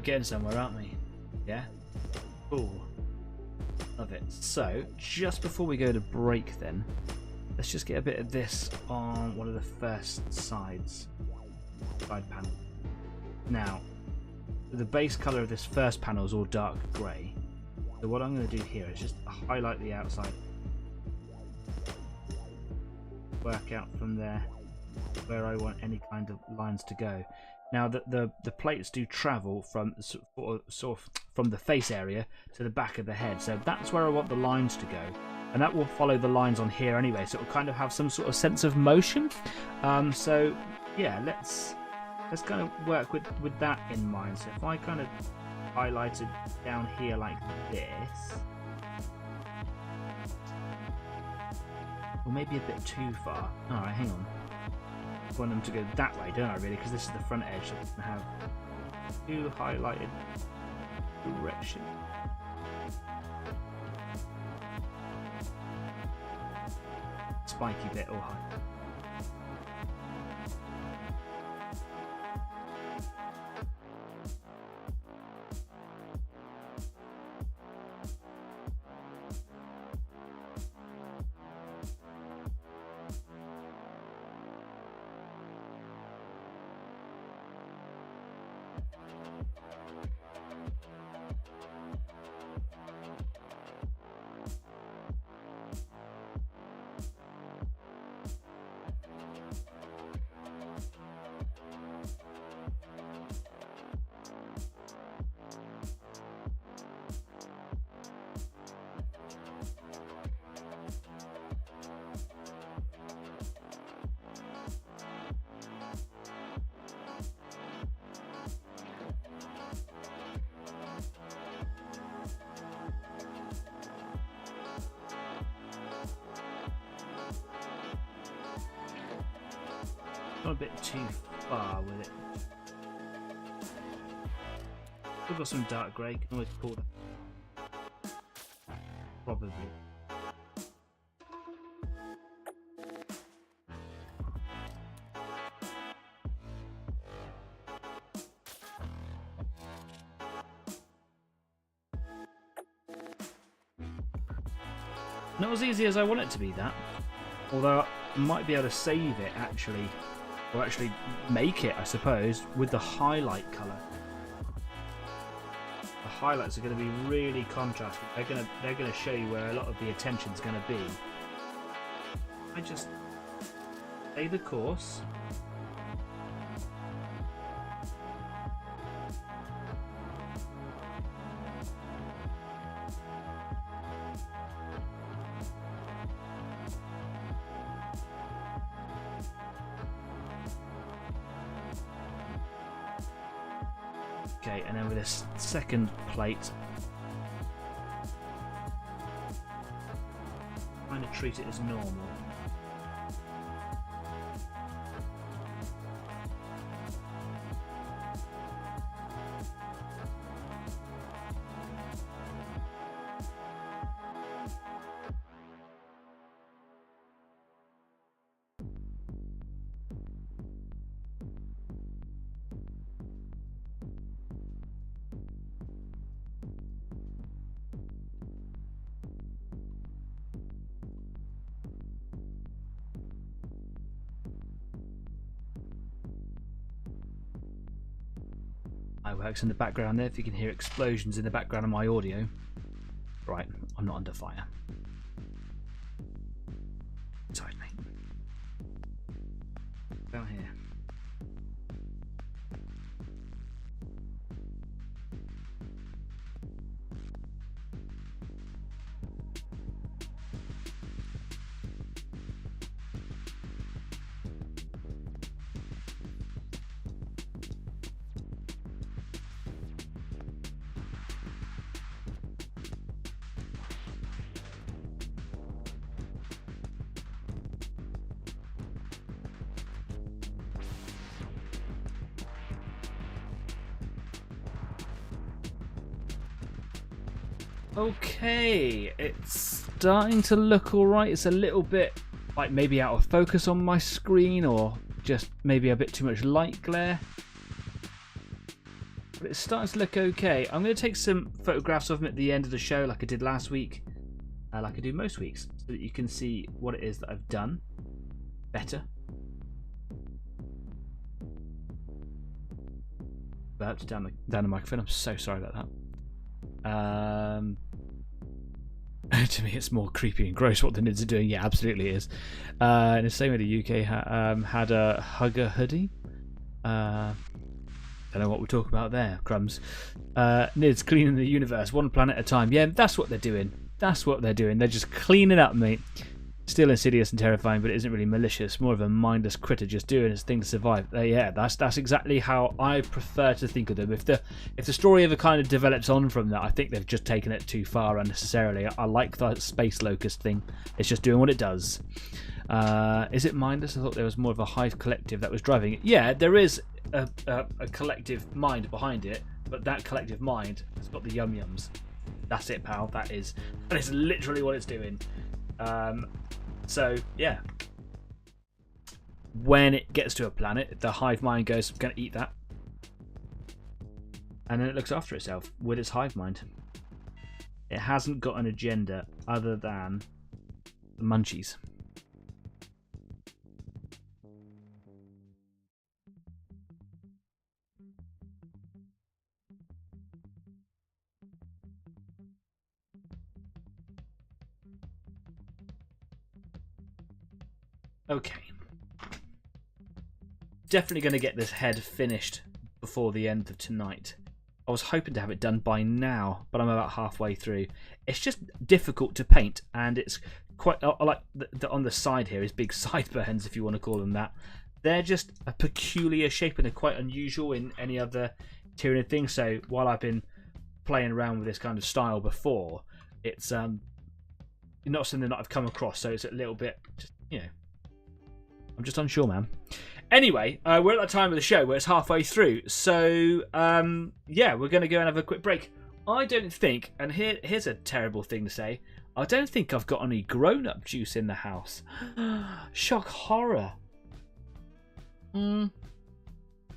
Getting somewhere, aren't we? Yeah? Cool. Love it. So, just before we go to break then, let's just get a bit of this on one of the first side panel. Now, the base colour of this first panel is all dark grey. So what I'm going to do here is just highlight the outside. Work out from there where I want any kind of lines to go. Now the plates do travel from sort of from the face area to the back of the head, so that's where I want the lines to go, and that will follow the lines on here anyway, so it will kind of have some sort of sense of motion. So yeah, let's kind of work with that in mind. So if I kind of highlight it down here like this, or maybe a bit too far. All right, hang on. I want them to go that way, don't I, really? Because this is the front edge, so I'm going to have two highlighted direction. Spiky bit or high. A bit too far with it. We've got some dark grey, can always pull that. Probably. Not as easy as I want it to be, that. Although I might be able to save it actually. Or actually make it, I suppose, with the highlight colour. The highlights are going to be really contrasting. They're going to show you where a lot of the attention's going to be. I just stay the course. Okay, and then with this second plate, kind of treat it as normal. Works in the background there, if you can hear explosions in the background of my audio. Right, I'm not under fire. Sorry, mate. Down here. Okay, it's starting to look alright. It's a little bit like maybe out of focus on my screen, or just maybe a bit too much light glare. But it's starting to look okay. I'm going to take some photographs of them at the end of the show like I did last week, like I do most weeks, so that you can see what it is that I've done better. About to down the microphone. I'm so sorry about that. To me, it's more creepy and gross what the Nids are doing. Yeah, absolutely it is. And the same way the UK had a hugger hoodie. Don't know what we're talking about there. Crumbs. Nids cleaning the universe one planet at a time. Yeah, that's what they're doing. That's what they're doing. They're just cleaning up, mate. Still insidious and terrifying, but it isn't really malicious. More of a mindless critter just doing his thing to survive. Yeah, that's exactly how I prefer to think of them. If the story ever kind of develops on from that, I think they've just taken it too far unnecessarily. I like the space locust thing. It's just doing what it does. Is it mindless? I thought there was more of a hive collective that was driving it. Yeah, there is a collective mind behind it, but that collective mind has got the yum-yums. That's it, pal. That is literally what it's doing. So, yeah. When it gets to a planet, the hive mind goes, I'm going to eat that. And then it looks after itself with its hive mind. It hasn't got an agenda other than the munchies. Okay. Definitely going to get this head finished before the end of tonight. I was hoping to have it done by now, but I'm about halfway through. It's just difficult to paint, and it's quite like on the side here is big sideburns, if you want to call them that. They're just a peculiar shape and they're quite unusual in any other Tyranid thing. So while I've been playing around with this kind of style before, it's not something that I've come across. So it's a little bit, just, you know, I'm just unsure, man. Anyway, we're at that time of the show where it's halfway through. So, yeah, we're going to go and have a quick break. I don't think, and here's a terrible thing to say, I don't think I've got any grown-up juice in the house. Shock horror.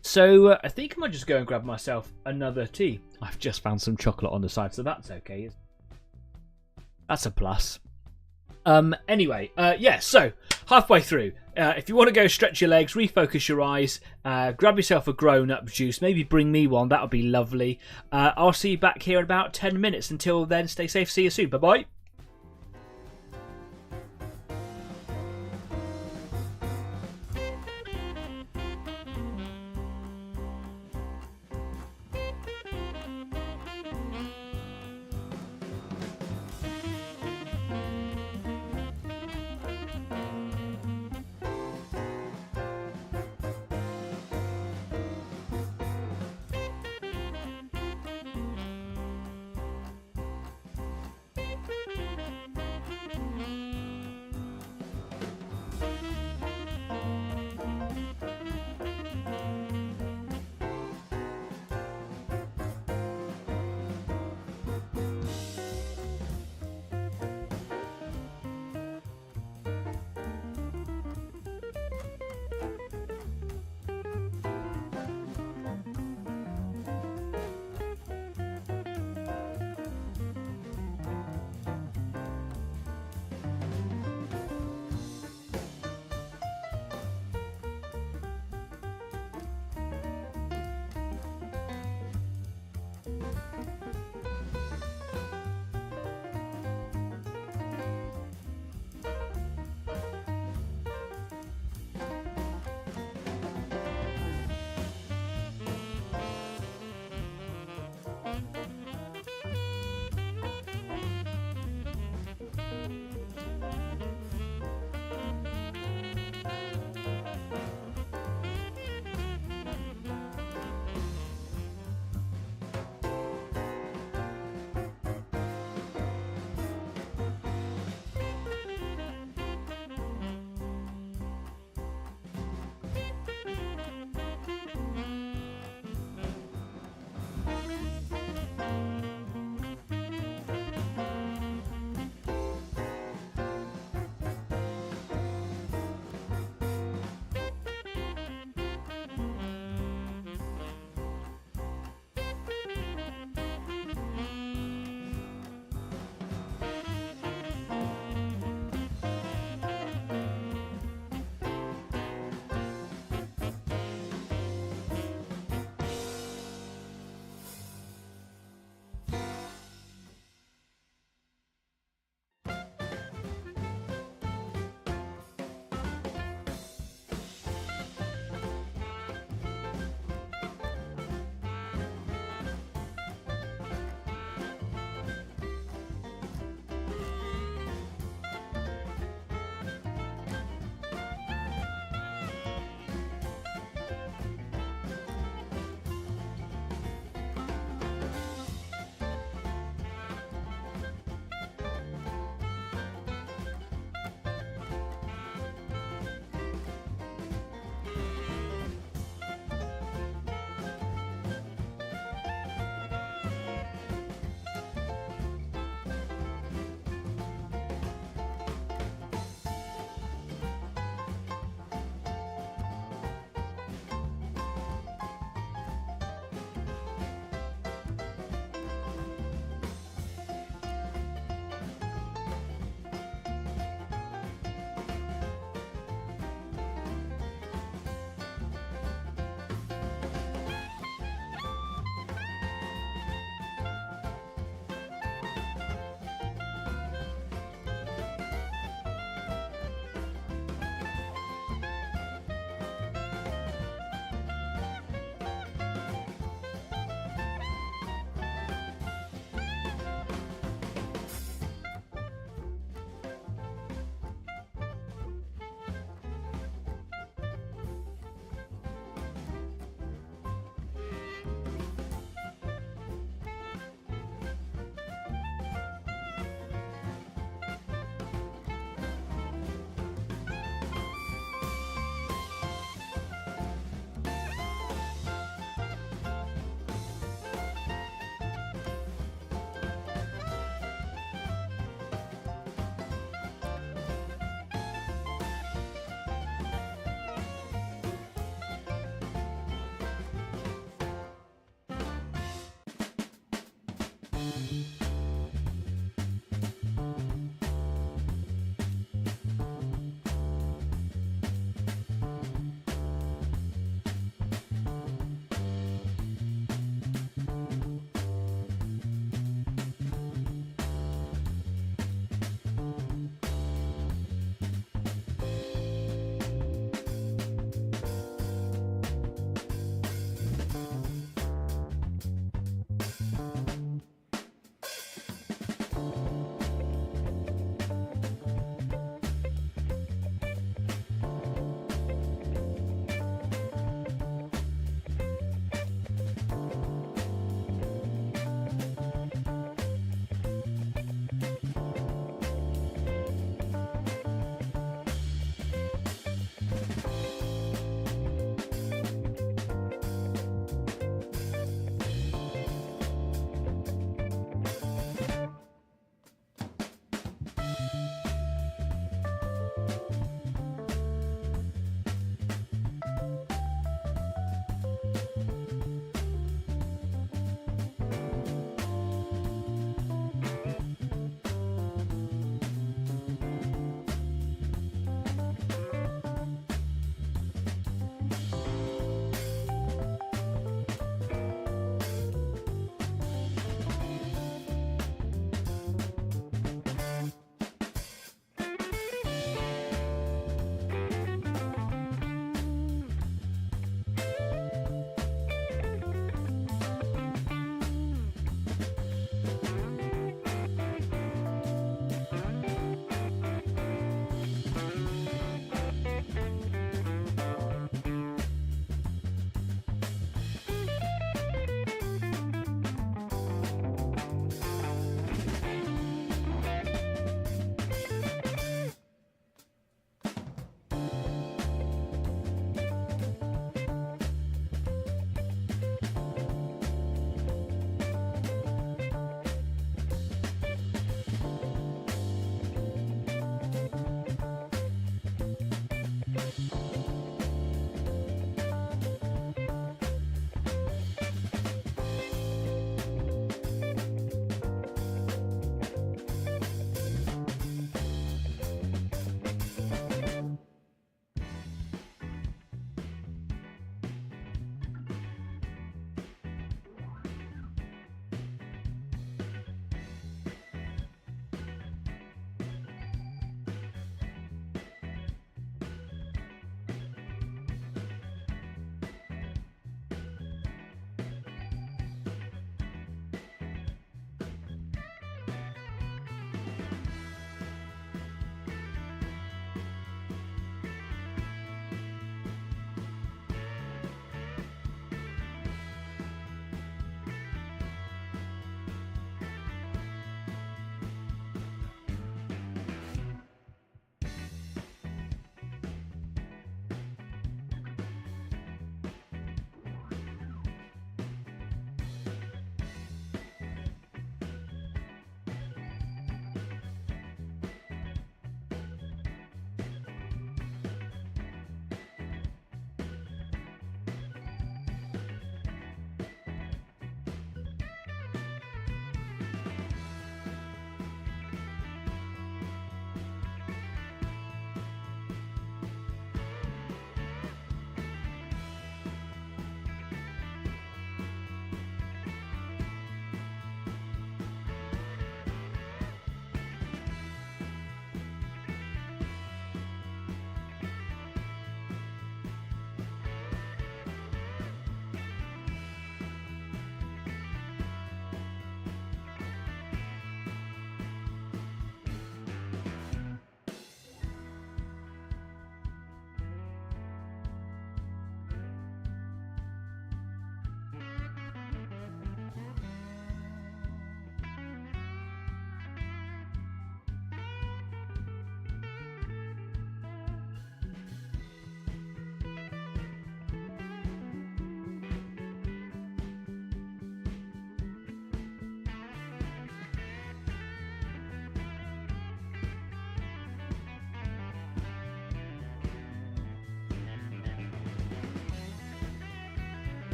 So, I think I might just go and grab myself another tea. I've just found some chocolate on the side, so that's okay. That's a plus. Anyway, yeah, so halfway through. If you want to go stretch your legs, refocus your eyes, grab yourself a grown-up juice, maybe bring me one, that would be lovely. I'll see you back here in about 10 minutes. Until then, stay safe, see you soon, bye-bye.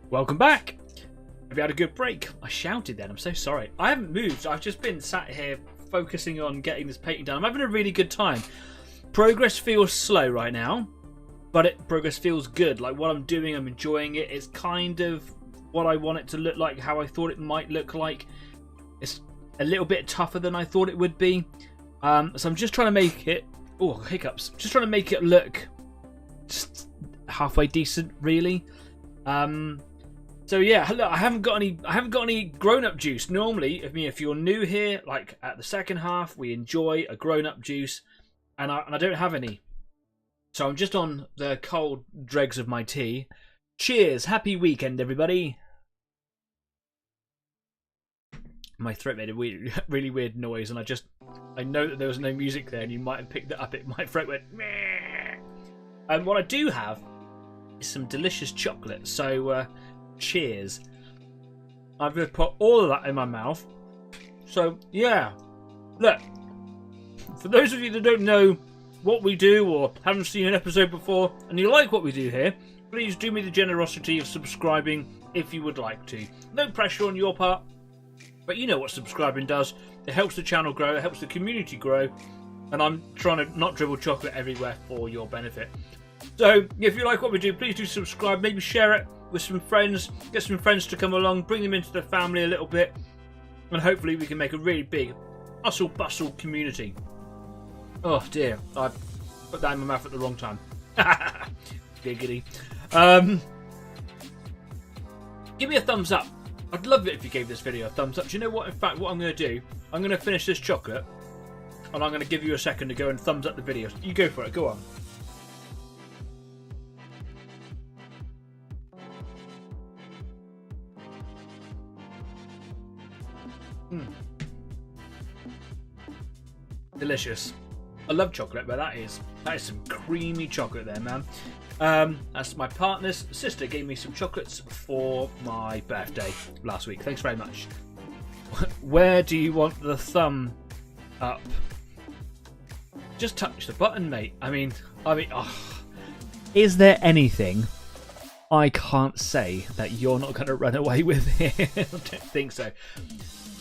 Welcome back. Have you had a good break? I shouted then. I'm so sorry. I haven't moved. I've just been sat here focusing on getting this painting done. I'm having a really good time. Progress feels slow right now, but progress feels good. Like what I'm doing, I'm enjoying it. It's kind of what I want it to look like, how I thought it might look like. It's a little bit tougher than I thought it would be. So I'm just trying to make it... Oh, hiccups. Just trying to make it look just halfway decent, really. So yeah, look, I haven't got any grown-up juice. Normally, if you're new here, like at the second half, we enjoy a grown-up juice, and I don't have any. So I'm just on the cold dregs of my tea. Cheers, happy weekend, everybody. My throat made a really weird noise, and I know that there was no music there, and you might have picked it up. My throat went meh. And what I do have is some delicious chocolate. So. Cheers. I've just put all of that in my mouth. So, yeah. Look, for those of you that don't know what we do or haven't seen an episode before and you like what we do here, please do me the generosity of subscribing if you would like to. No pressure on your part, but you know what subscribing does. It helps the channel grow, it helps the community grow, and I'm trying to not dribble chocolate everywhere for your benefit. So, if you like what we do, please do subscribe, maybe share it with some friends, get some friends to come along, bring them into the family a little bit, and hopefully we can make a really big hustle-bustle community. Oh dear, I put that in my mouth at the wrong time. Giggity. Give me a thumbs up. I'd love it if you gave this video a thumbs up. Do you know what? In fact, what I'm going to do, I'm going to finish this chocolate, and I'm going to give you a second to go and thumbs up the video. You go for it, go on. Delicious. I love chocolate, but that is some creamy chocolate there, man. That's my partner's sister gave me some chocolates for my birthday last week. Thanks very much. Where do you want the thumb up? Just touch the button, mate. I mean, oh. Is there anything I can't say that you're not going to run away with here? I don't think so.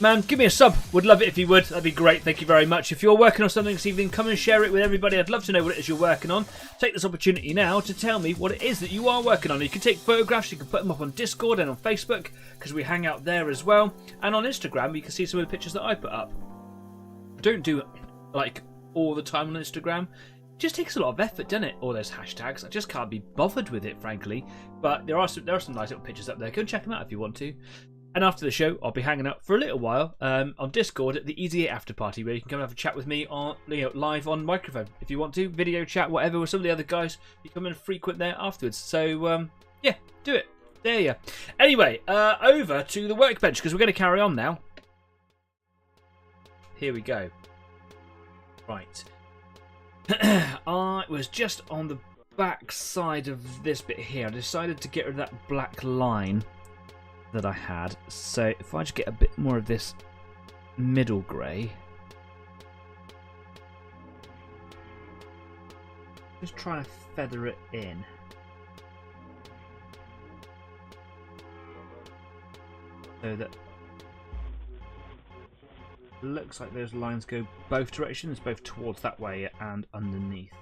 Man, give me a sub. Would love it if you would. That'd be great. Thank you very much. If you're working on something this evening, come and share it with everybody. I'd love to know what it is you're working on. Take this opportunity now to tell me what it is that you are working on. You can take photographs. You can put them up on Discord and on Facebook because we hang out there as well. And on Instagram, you can see some of the pictures that I put up. I don't do it like all the time on Instagram. It just takes a lot of effort, doesn't it? All those hashtags. I just can't be bothered with it, frankly. But there are some nice little pictures up there. Go and check them out if you want to. And after the show, I'll be hanging out for a little while on Discord at the Easy 8 After Party, where you can come and have a chat with me on, live on microphone if you want to, video chat, whatever, with some of the other guys. You come and frequent there afterwards. So yeah, do it. There you. Anyway, over to the workbench because we're going to carry on now. Here we go. Right. I was just on the back side of this bit here. I decided to get rid of that black line that I had, so if I just get a bit more of this middle grey, just trying to feather it in so that it looks like those lines go both directions, both towards that way and underneath.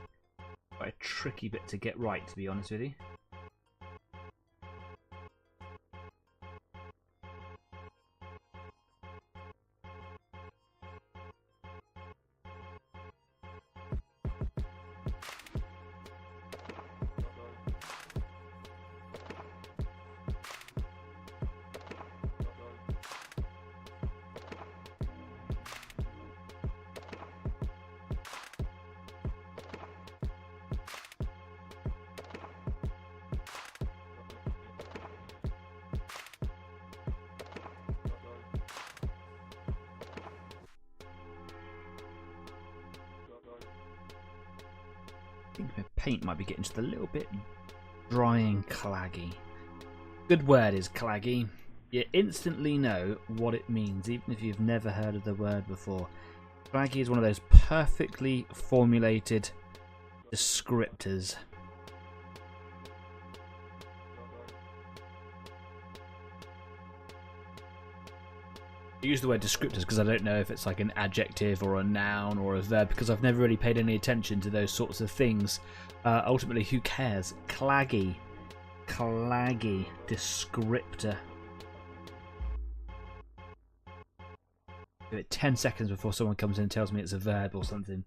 Quite a tricky bit to get right, to be honest with you. I think my paint might be getting just a little bit dry and claggy. Good word is claggy. You instantly know what it means, even if you've never heard of the word before. Claggy is one of those perfectly formulated descriptors. I use the word descriptors because I don't know if it's like an adjective or a noun or a verb, because I've never really paid any attention to those sorts of things. Ultimately, who cares? Claggy. Claggy. Descriptor. Give it 10 seconds before someone comes in and tells me it's a verb or something.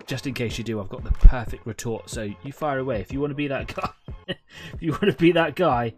Just in case you do, I've got the perfect retort, so you fire away. If you want to be that guy, if you want to be that guy.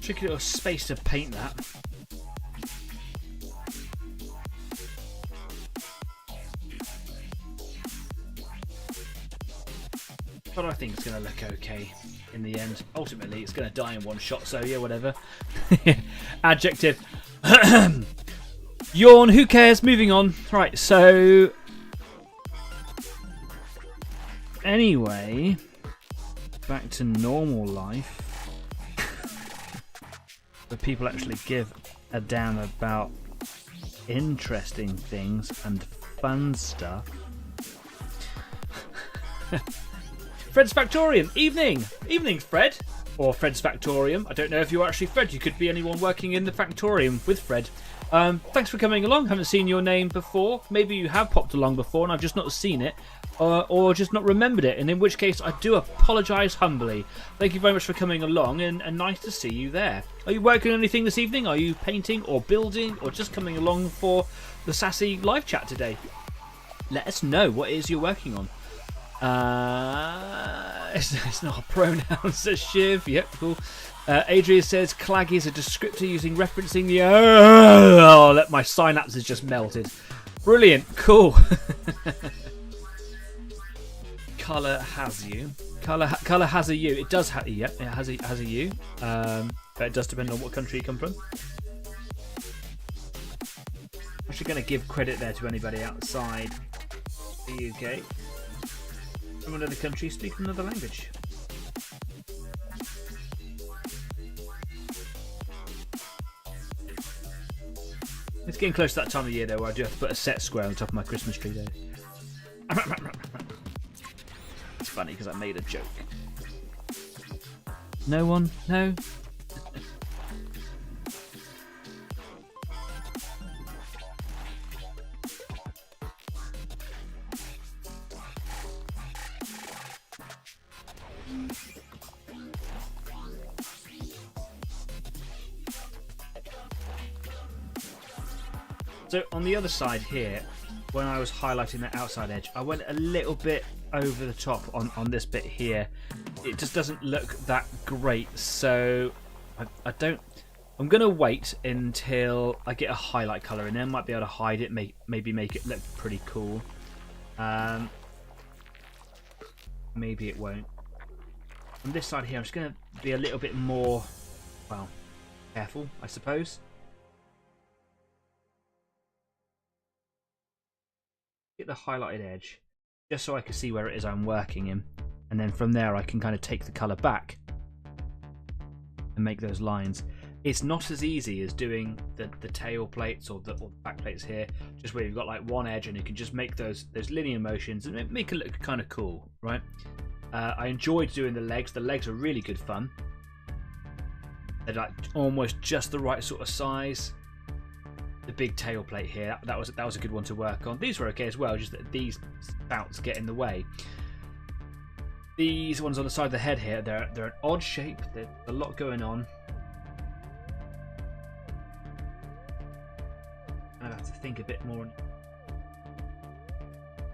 Tricky little space to paint that. But I think it's going to look okay in the end. Ultimately, it's going to die in one shot, so yeah, whatever. Adjective. Yawn, who cares? Moving on. Right, so... Anyway, back to normal life. Where people actually give a damn about interesting things and fun stuff. Fred's Factorium, evening! Evening, Fred! Or Fred's Factorium. I don't know if you're actually Fred. You could be anyone working in the Factorium with Fred. Thanks for coming along. Haven't seen your name before. Maybe you have popped along before and I've just not seen it. Or just not remembered it, and in which case I do apologise humbly. Thank you very much for coming along, and nice to see you there. Are you working on anything this evening? Are you painting or building, or just coming along for the sassy live chat today? Let us know what it is you're working on. It's not a pronoun, says Shiv. Yep, cool. Adrian says Claggy is a descriptor using referencing the... Oh, let my synapses just melted. Brilliant, cool. Colour has you. Colour has a you. It does have. Yeah, it has a you. But it does depend on what country you come from. I'm actually going to give credit there to anybody outside the UK. From another country speaking another language. It's getting close to that time of year though, where I do have to put a set square on top of my Christmas tree though. It's funny because I made a joke. No one? No? So on the other side here, when I was highlighting that outside edge, I went a little bit over the top on this bit here. It just doesn't look that great, so I don't... I'm going to wait until I get a highlight colour in there. I might be able to hide it, maybe make it look pretty cool. Maybe it won't. On this side here, I'm just going to be a little bit more, well, careful, I suppose. Get the highlighted edge, just so I can see where it is I'm working in. And then from there I can kind of take the colour back and make those lines. it's not as easy as doing the tail plates or the back plates here, just where you've got like one edge and you can just make those linear motions and make it look kind of cool, right? I enjoyed doing the legs. The legs are really good fun. They're like almost just the right sort of size. The big tail plate here, that was a good one to work on. These were okay as well, just that these spouts get in the way. These ones on the side of the head here, they're an odd shape. There's a lot going on. I have to think a bit more.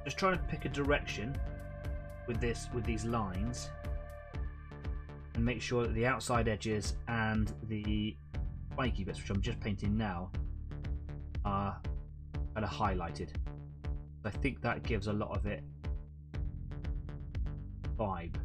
Just trying to pick a direction with these lines, and make sure that the outside edges and the spiky bits, which I'm just painting now, are kind of highlighted. I think that gives a lot of it vibe.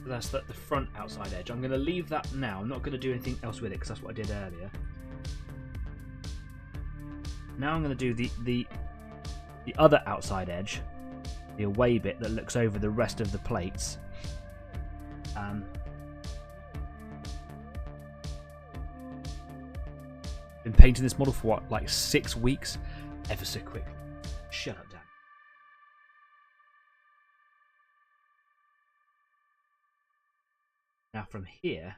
So that's the front outside edge. I'm going to leave that now. I'm not going to do anything else with it because that's what I did earlier. Now I'm going to do the other outside edge, the away bit that looks over the rest of the plates. Been painting this model for what, like 6 weeks? Ever so quick. Shut up, Dan. Now from here,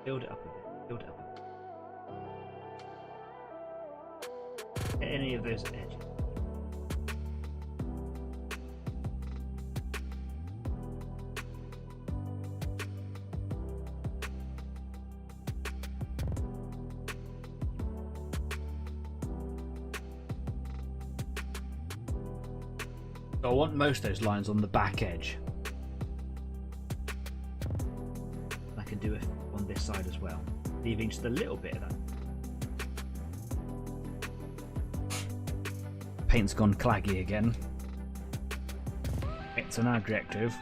build it up a bit, build it up a bit. Any of those edges. So I want most of those lines on the back edge. I can do it on this side as well, leaving just a little bit of that. Paint's gone claggy again. It's an adjective.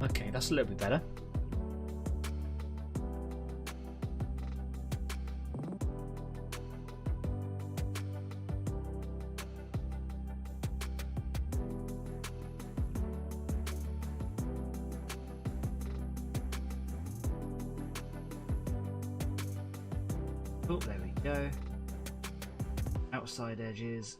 Okay, that's a little bit better. Oh, there we go. Outside edges.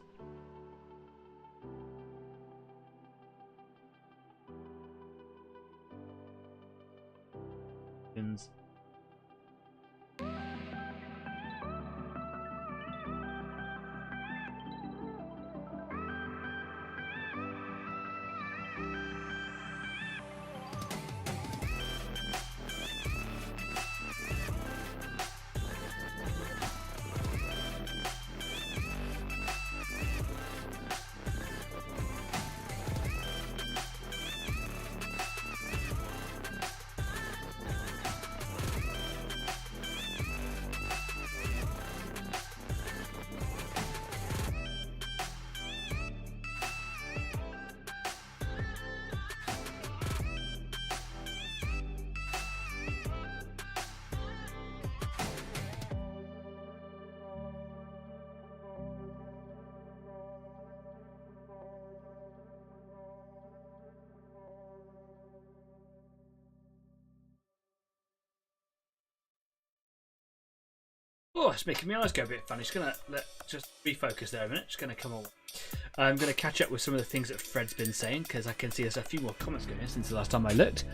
Oh, it's making my eyes go a bit funny. Just gonna just refocus there a minute. Just gonna come on. I'm gonna catch up with some of the things that Fred's been saying because I can see there's a few more comments going in since the last time I looked.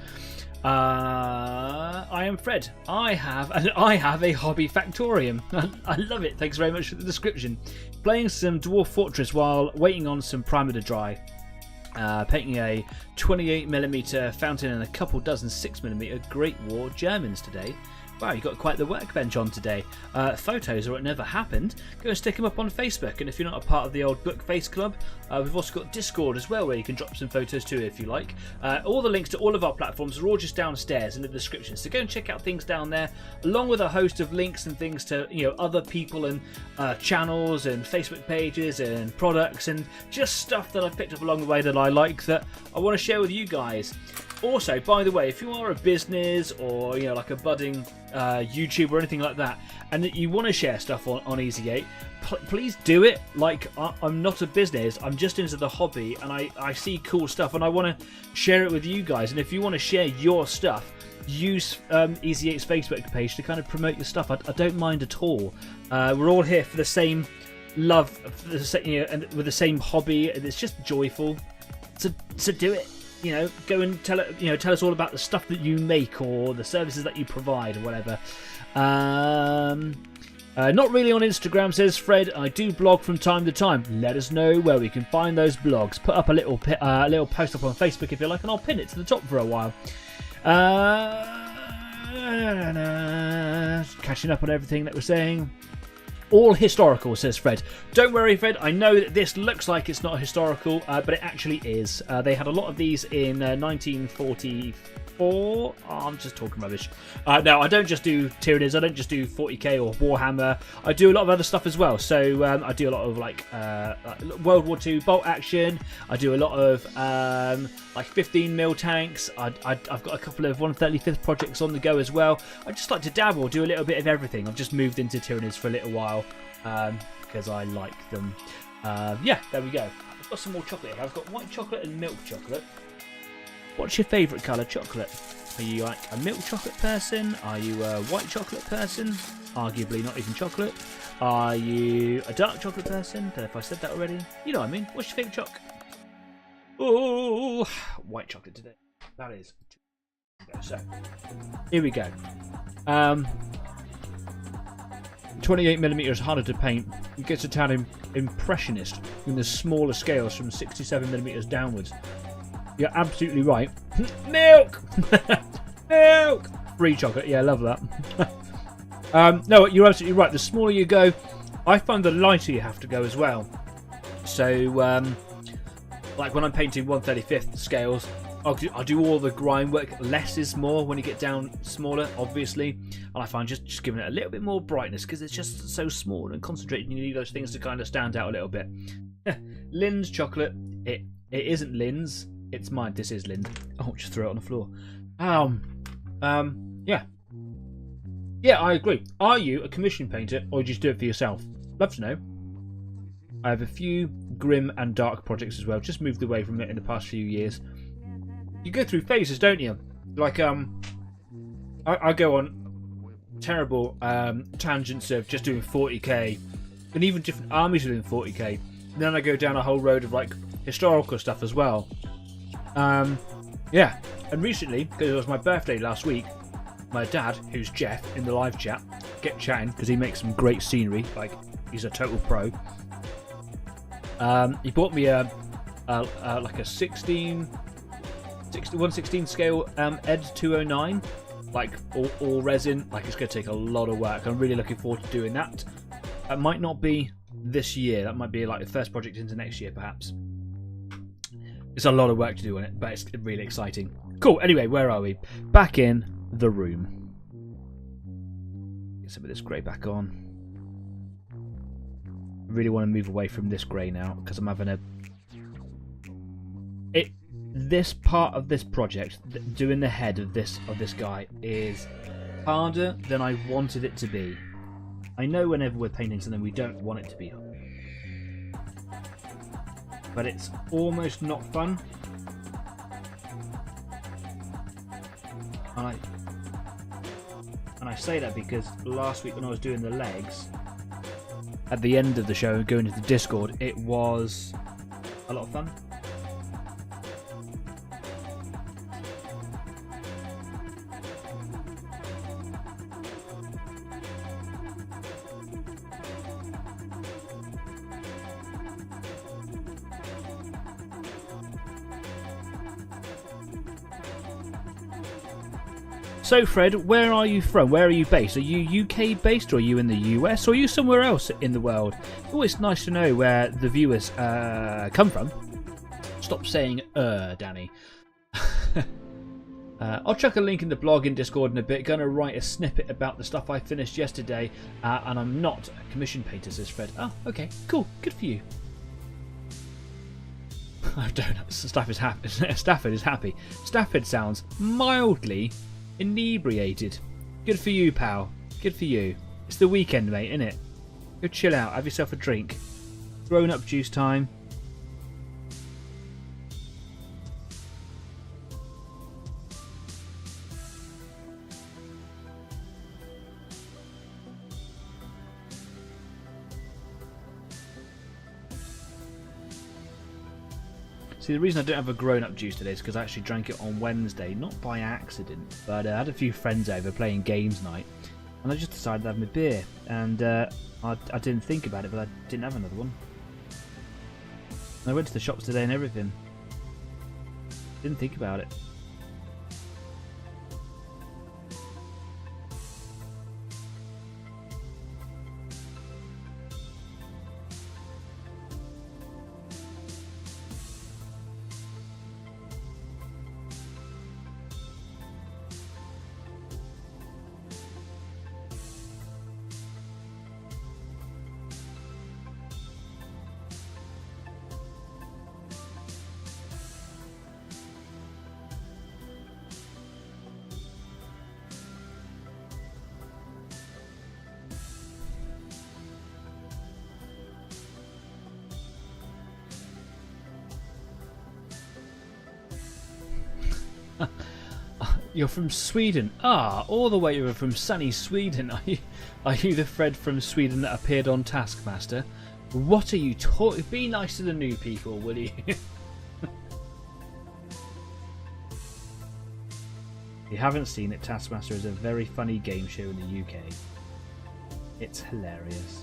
I am Fred. I have a hobby factorium. I love it. Thanks very much for the description. Playing some Dwarf Fortress while waiting on some primer to dry. Painting a 28mm fountain and a couple dozen 6mm Great War Germans today. Wow, you got quite the workbench on today. Photos or it never happened. Go and stick them up on Facebook. And if you're not a part of the old Book Face Club, we've also got Discord as well, where you can drop some photos too if you like. All the links to all of our platforms are all just downstairs in the description. So go and check out things down there, along with a host of links and things to other people and channels and Facebook pages and products and just stuff that I've picked up along the way that I like that I want to share with you guys. Also, by the way, if you are a business or like a budding YouTuber or anything like that, and that you want to share stuff on Easy 8, please do it. Like, I'm not a business, I'm just into the hobby, and I see cool stuff, and I want to share it with you guys. And if you want to share your stuff, use Easy 8's Facebook page to kind of promote your stuff. I don't mind at all. We're all here for the same love, for the, and with the same hobby, and it's just joyful. So do it. Go and tell us all about the stuff that you make or the services that you provide or whatever. Not really on Instagram, says Fred. I do blog from time to time. Let us know where we can find those blogs. Put up a little post up on Facebook if you like, and I'll pin it to the top for a while. Catching up on everything that we're saying. All historical, says Fred. Don't worry, Fred. I know that this looks like it's not historical, but it actually is. They had a lot of these in 1944. Oh, I'm just talking rubbish. No, I don't just do Tyranids. I don't just do 40k or Warhammer. I do a lot of other stuff as well. So I do a lot of like World War II bolt action. I do a lot of like 15mm tanks. I've got a couple of 135th projects on the go as well. I just like to dabble, do a little bit of everything. I've just moved into Tyranids for a little while because I like them. Yeah, there we go. I've got some more chocolate here. I've got white chocolate and milk chocolate. What's your favourite colour chocolate? Are you like a milk chocolate person? Are you a white chocolate person? Arguably not even chocolate. Are you a dark chocolate person? Don't know if I said that already. You know what I mean. What's your favourite chocolate? Oh, white chocolate today. That is. So, here we go. 28mm is harder to paint. It gets a tad impressionist in the smaller scales from 67mm downwards. You're absolutely right. Milk! Milk! Free chocolate. Yeah, I love that. No, you're absolutely right. The smaller you go, I find the lighter you have to go as well. So, like when I'm painting 1/35th scales, I'll do all the grind work. Less is more when you get down smaller, obviously. And I find just giving it a little bit more brightness because it's just so small and concentrated. You need those things to kind of stand out a little bit. Lynn's chocolate. It isn't Lynn's. It's mine. This is Lind. Oh, just throw it on the floor. Yeah. Yeah, I agree. Are you a commission painter or do you just do it for yourself? Love to know. I have a few grim and dark projects as well. Just moved away from it in the past few years. You go through phases, don't you? Like, I go on terrible tangents of just doing 40k and even different armies doing 40k. And then I go down a whole road of like historical stuff as well. Yeah, and recently, because it was my birthday last week, my dad, who's Jeff in the live chat, get chatting because he makes some great scenery, like he's a total pro. He bought me a like a 1/16 scale Ed 209, like all resin. Like it's going to take a lot of work. I'm really looking forward to doing that. That might not be this year. That might be like the first project into next year, perhaps. It's a lot of work to do on it, but it's really exciting. Cool. Anyway, where are we? Back in the room. Get some of this grey back on. I really want to move away from this grey now because I'm having this part of this project, doing the head of this guy, is harder than I wanted it to be. I know whenever we're painting something we don't want it to be, but it's almost not fun. And And I say that because last week when I was doing the legs, at the end of the show, going into the Discord, it was a lot of fun. So Fred, where are you from? Where are you based? Are you UK based, or are you in the US, or are you somewhere else in the world? It's always nice to know where the viewers come from. Stop saying Danny. I'll chuck a link in the blog in Discord in a bit. Gonna write a snippet about the stuff I finished yesterday, and I'm not a commission painter, says Fred. Oh, okay, cool, good for you. I don't know. Stafford is happy. Stafford is happy. Stafford sounds mildly inebriated. Good for you, pal. Good for you. It's the weekend, mate, innit? Go chill out. Have yourself a drink. Grown up juice time. See, the reason I don't have a grown-up juice today is because I actually drank it on Wednesday, not by accident, but I had a few friends over playing games night, and I just decided to have my beer, and I didn't think about it, but I didn't have another one. And I went to the shops today and everything. Didn't think about it. You're from Sweden. Ah, all the way over from sunny Sweden. Are you the Fred from Sweden that appeared on Taskmaster? What are you talking? Be nice to the new people, will you? If you haven't seen it, Taskmaster is a very funny game show in the UK. It's hilarious.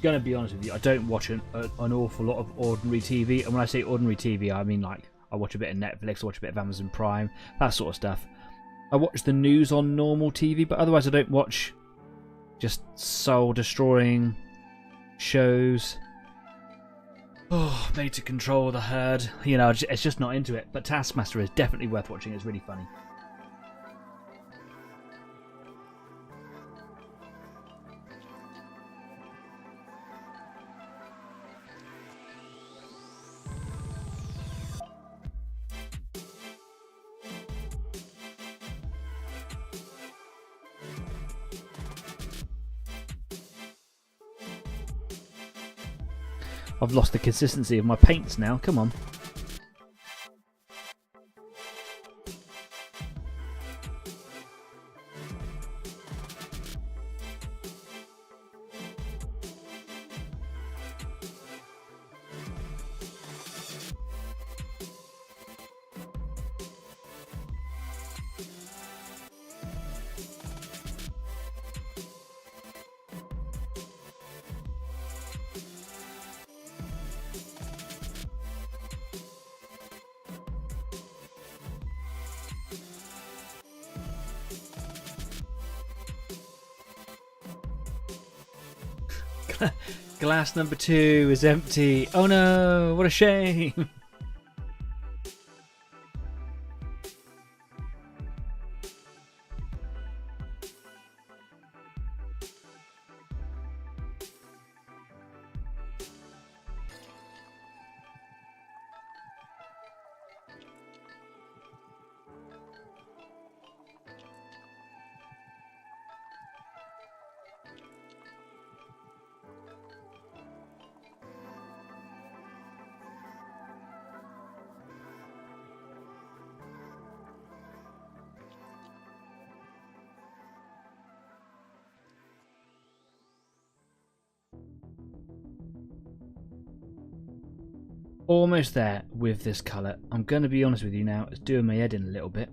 Gonna be honest with you, I don't watch an awful lot of ordinary TV, and when I say ordinary TV, I mean like I watch a bit of Netflix, I watch a bit of Amazon Prime, that sort of stuff. I watch the news on normal TV, but otherwise I don't watch just soul-destroying shows. Oh, made to control the herd. You know, it's just not into it. But Taskmaster is definitely worth watching. It's really funny. I've lost the consistency of my paints now, come on. Glass number 2 is empty. Oh no, what a shame. Almost there with this colour. I'm going to be honest with you now, it's doing my head in a little bit.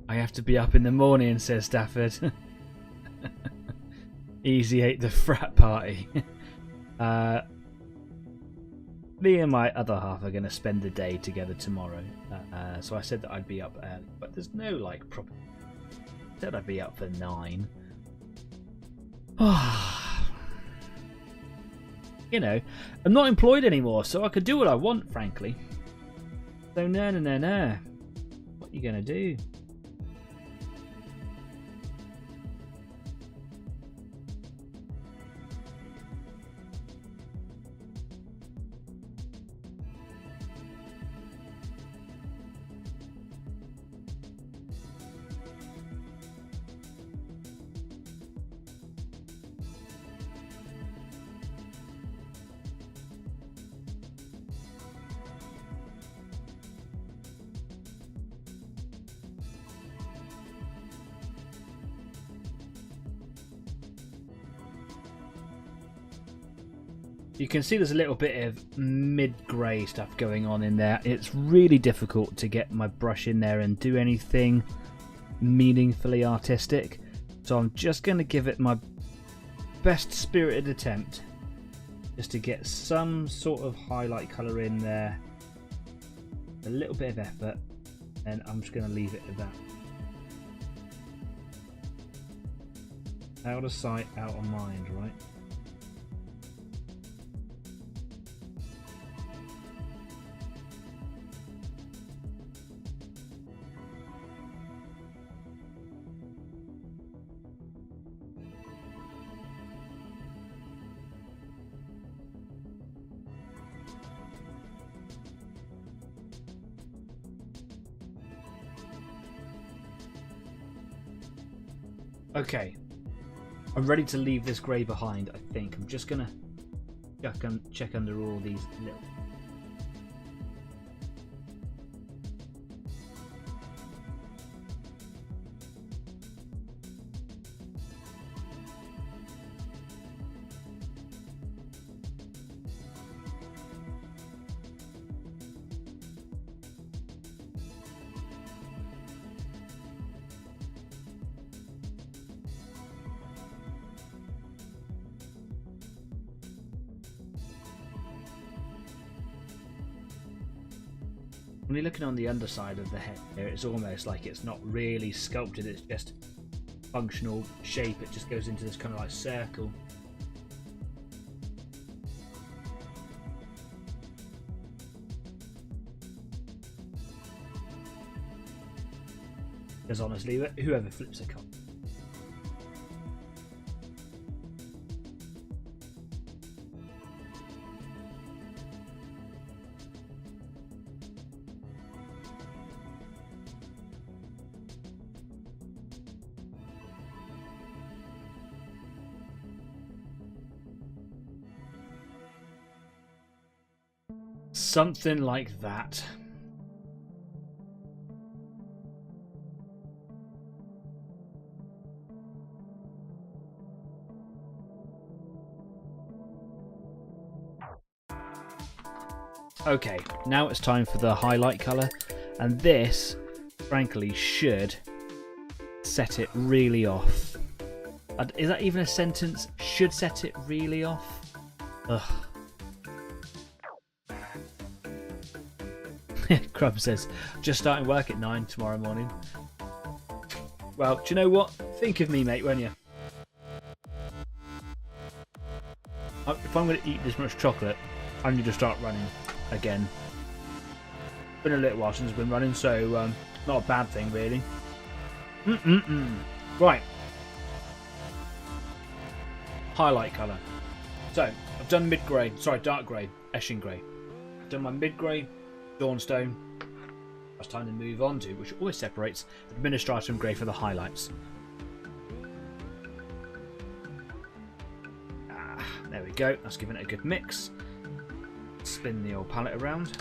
I have to be up in the morning, says Stafford. Easy 8 the frat party. Me and my other half are going to spend the day together tomorrow. So I said that I'd be up early, but there's no like proper. I said I'd be up for 9. You know, I'm not employed anymore, so I could do what I want, frankly. So no. What are you going to do? You can see there's a little bit of mid-grey stuff going on in there. It's really difficult to get my brush in there and do anything meaningfully artistic. So I'm just going to give it my best spirited attempt just to get some sort of highlight colour in there. A little bit of effort, and I'm just going to leave it at that. Out of sight, out of mind, right? Okay, I'm ready to leave this grey behind, I think. I'm just going to check under all these little... When you're looking on the underside of the head here, it's almost like it's not really sculpted, it's just functional shape. It just goes into this kind of like circle. Because honestly, whoever flips a coin. Something like that. Okay, now it's time for the highlight colour, and this, frankly, should set it really off. Is that even a sentence? Should set it really off? Ugh. Crumb says, just starting work at 9 tomorrow morning. Well, do you know what? Think of me, mate, won't you? If I'm going to eat this much chocolate, I need to start running again. It's been a little while since I've been running, so not a bad thing, really. Right. Highlight colour. So, I've done mid-grey, sorry, dark grey, Eshin grey. I've done my mid-grey, Dawnstone. It's time to move on to, which always separates, Administratum grey for the highlights. There we go, that's giving it a good mix. Spin the old palette around.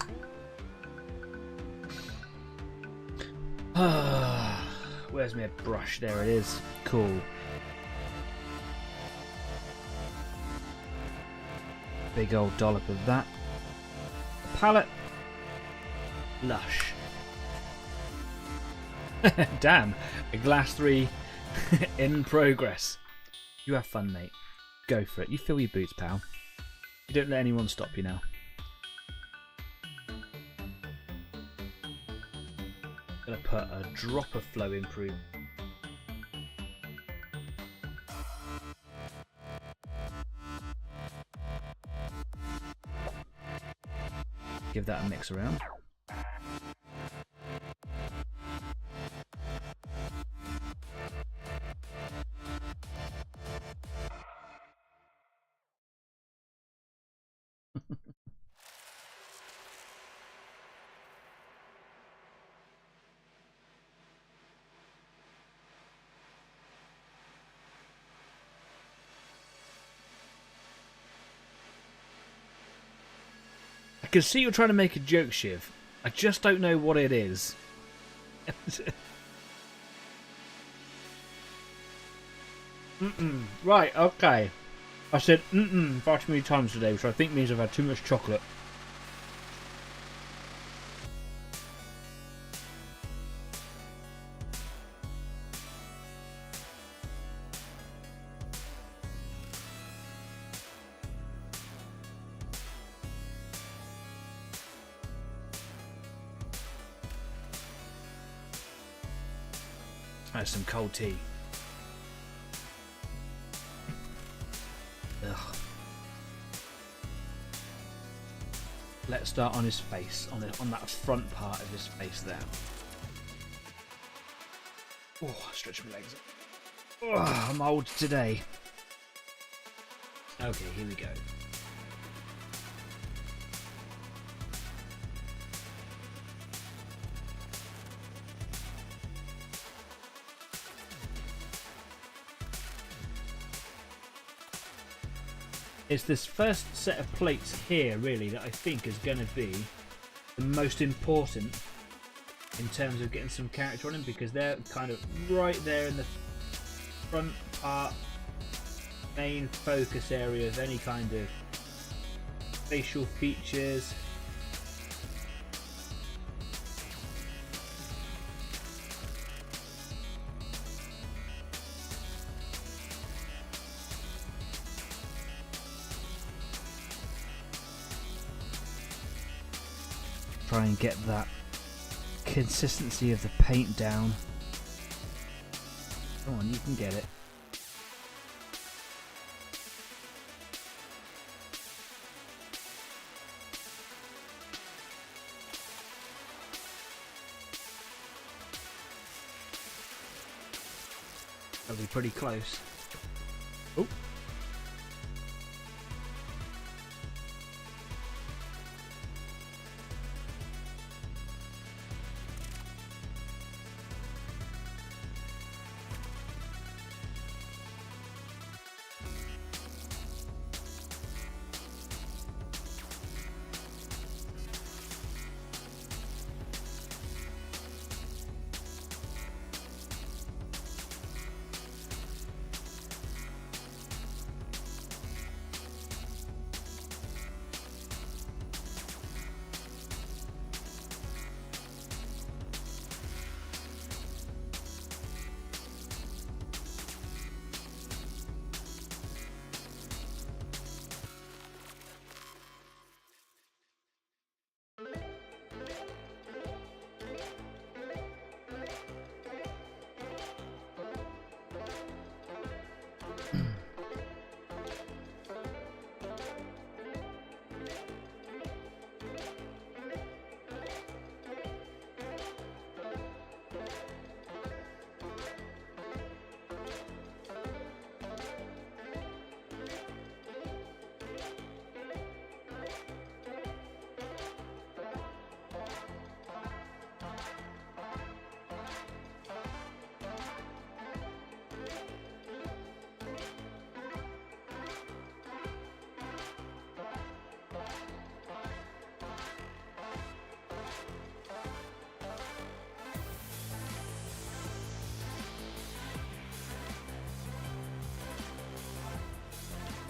Where's my brush? There it is. Cool. Big old dollop of that. The palette. Lush. Damn, a glass 3 in progress. You have fun, mate. Go for it. You fill your boots, pal. You don't let anyone stop you now. Gonna put a drop of flow in brew. Give that a mix around. I can see you're trying to make a joke, Shiv. I just don't know what it is. Right, okay. I said far too many times today, which I think means I've had too much chocolate. That's some cold tea. Ugh. Let's start on his face, on that front part of his face there. Oh, stretch my legs. Oh, I'm old today. Okay, here we go. It's this first set of plates here, really, that I think is going to be the most important in terms of getting some character on him, because they're kind of right there in the front part, main focus area of any kind of facial features. Try and get that consistency of the paint down. Come on, you can get it. That'll be pretty close. Oh.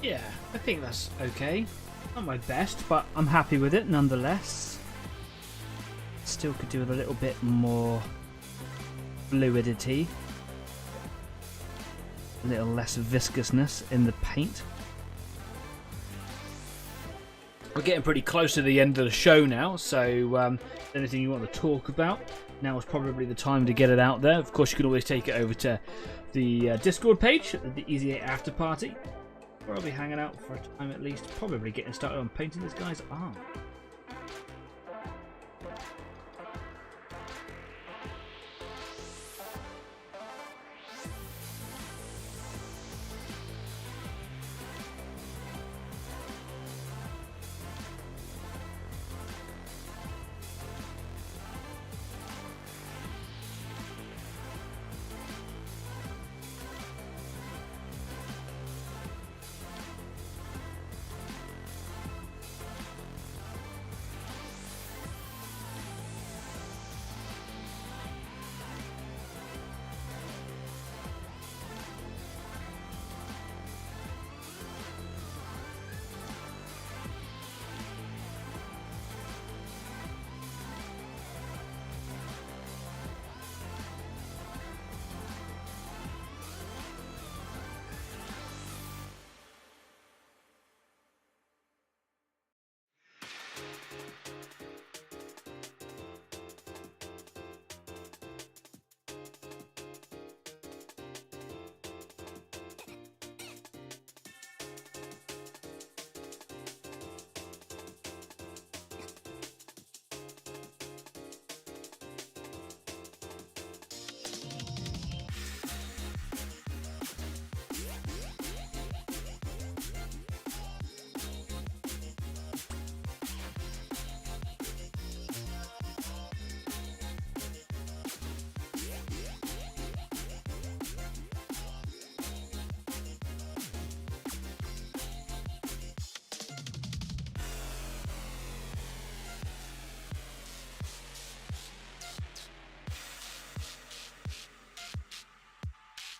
Yeah, I think that's okay. Not my best, but I'm happy with it nonetheless. Still could do with a little bit more fluidity. A little less viscousness in the paint. We're getting pretty close to the end of the show now, so anything you want to talk about, now is probably the time to get it out there. Of course, you can always take it over to the Discord page, the Easy 8 After Party, where I'll be hanging out for a time at least, probably getting started on painting this guy's arm.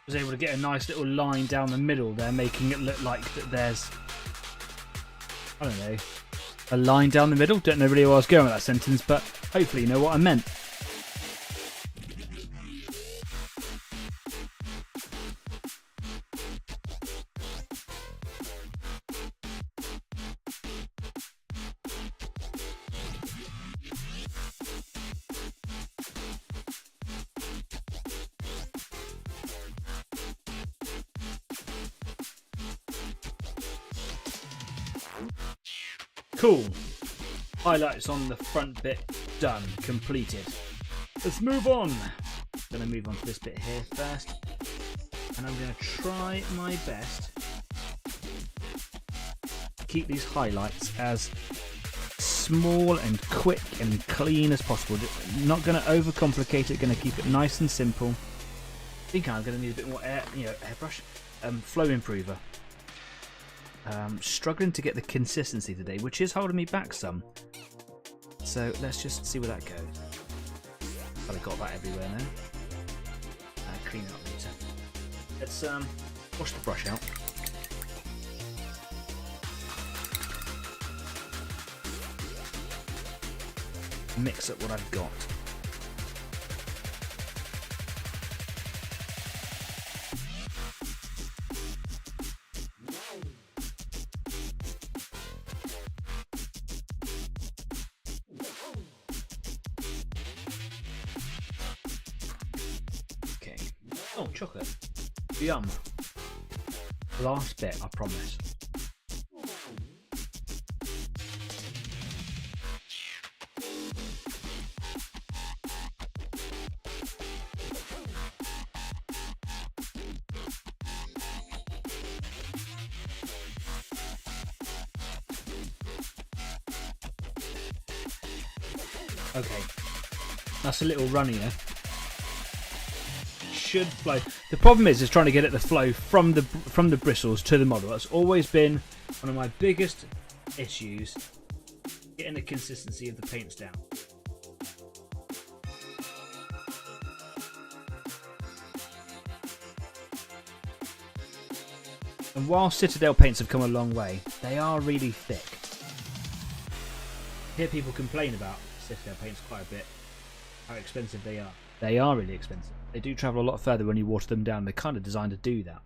Was able to get a nice little line down the middle there, making it look like that there's, I don't know, a line down the middle. Don't know really where I was going with that sentence, but hopefully you know what I meant. Cool. Highlights on the front bit done, completed. Let's move on. I'm going to move on to this bit here first. And I'm going to try my best to keep these highlights as small and quick and clean as possible. Not going to overcomplicate it, going to keep it nice and simple. I think I'm going to need a bit more airbrush. Flow improver. Struggling to get the consistency today, which is holding me back some. So let's just see where that goes. But I got that everywhere now. Clean it up later. Let's wash the brush out. Mix up what I've got. Oh, chocolate. Yum. Last bit, I promise. Okay. That's a little runnier. Should flow. The problem is trying to get it to flow from the bristles to the model. That's always been one of my biggest issues, getting the consistency of the paints down. And while Citadel paints have come a long way, they are really thick. hear people complain about Sifka paints quite a bit, how expensive they are. They are really expensive. They do travel a lot further when you water them down. They're kind of designed to do that.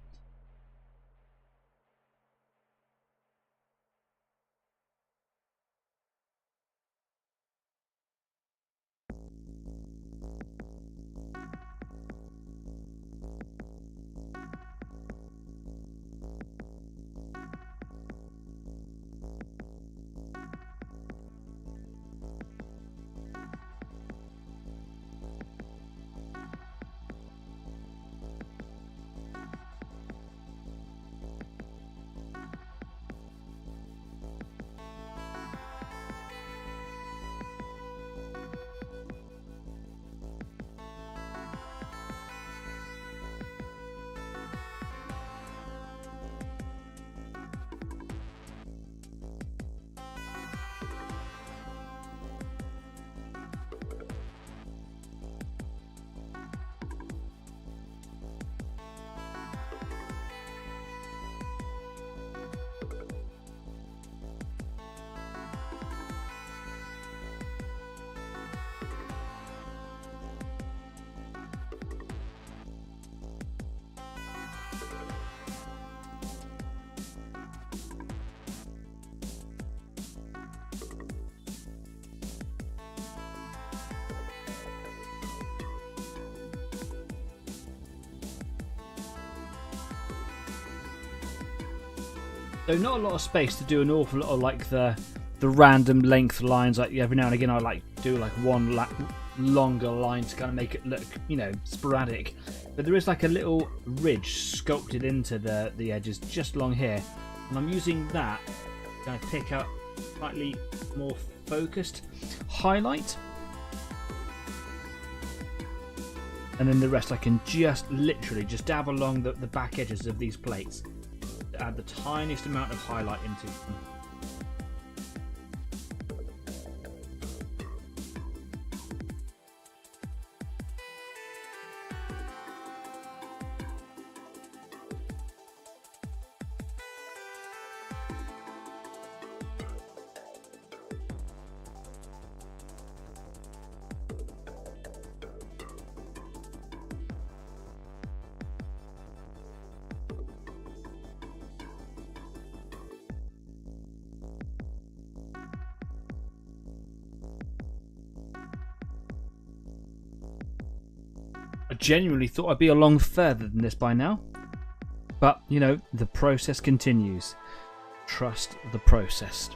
So not a lot of space to do an awful lot of like the random length lines. Like every now and again, I like do like one longer line to kind of make it look, you know, sporadic. But there is like a little ridge sculpted into the edges just along here, and I'm using that to kind of pick up slightly more focused highlight. And then the rest I can just literally just dab along the back edges of these plates. Add the tiniest amount of highlight into them. I genuinely thought I'd be along further than this by now. But, you know, the process continues. Trust the process.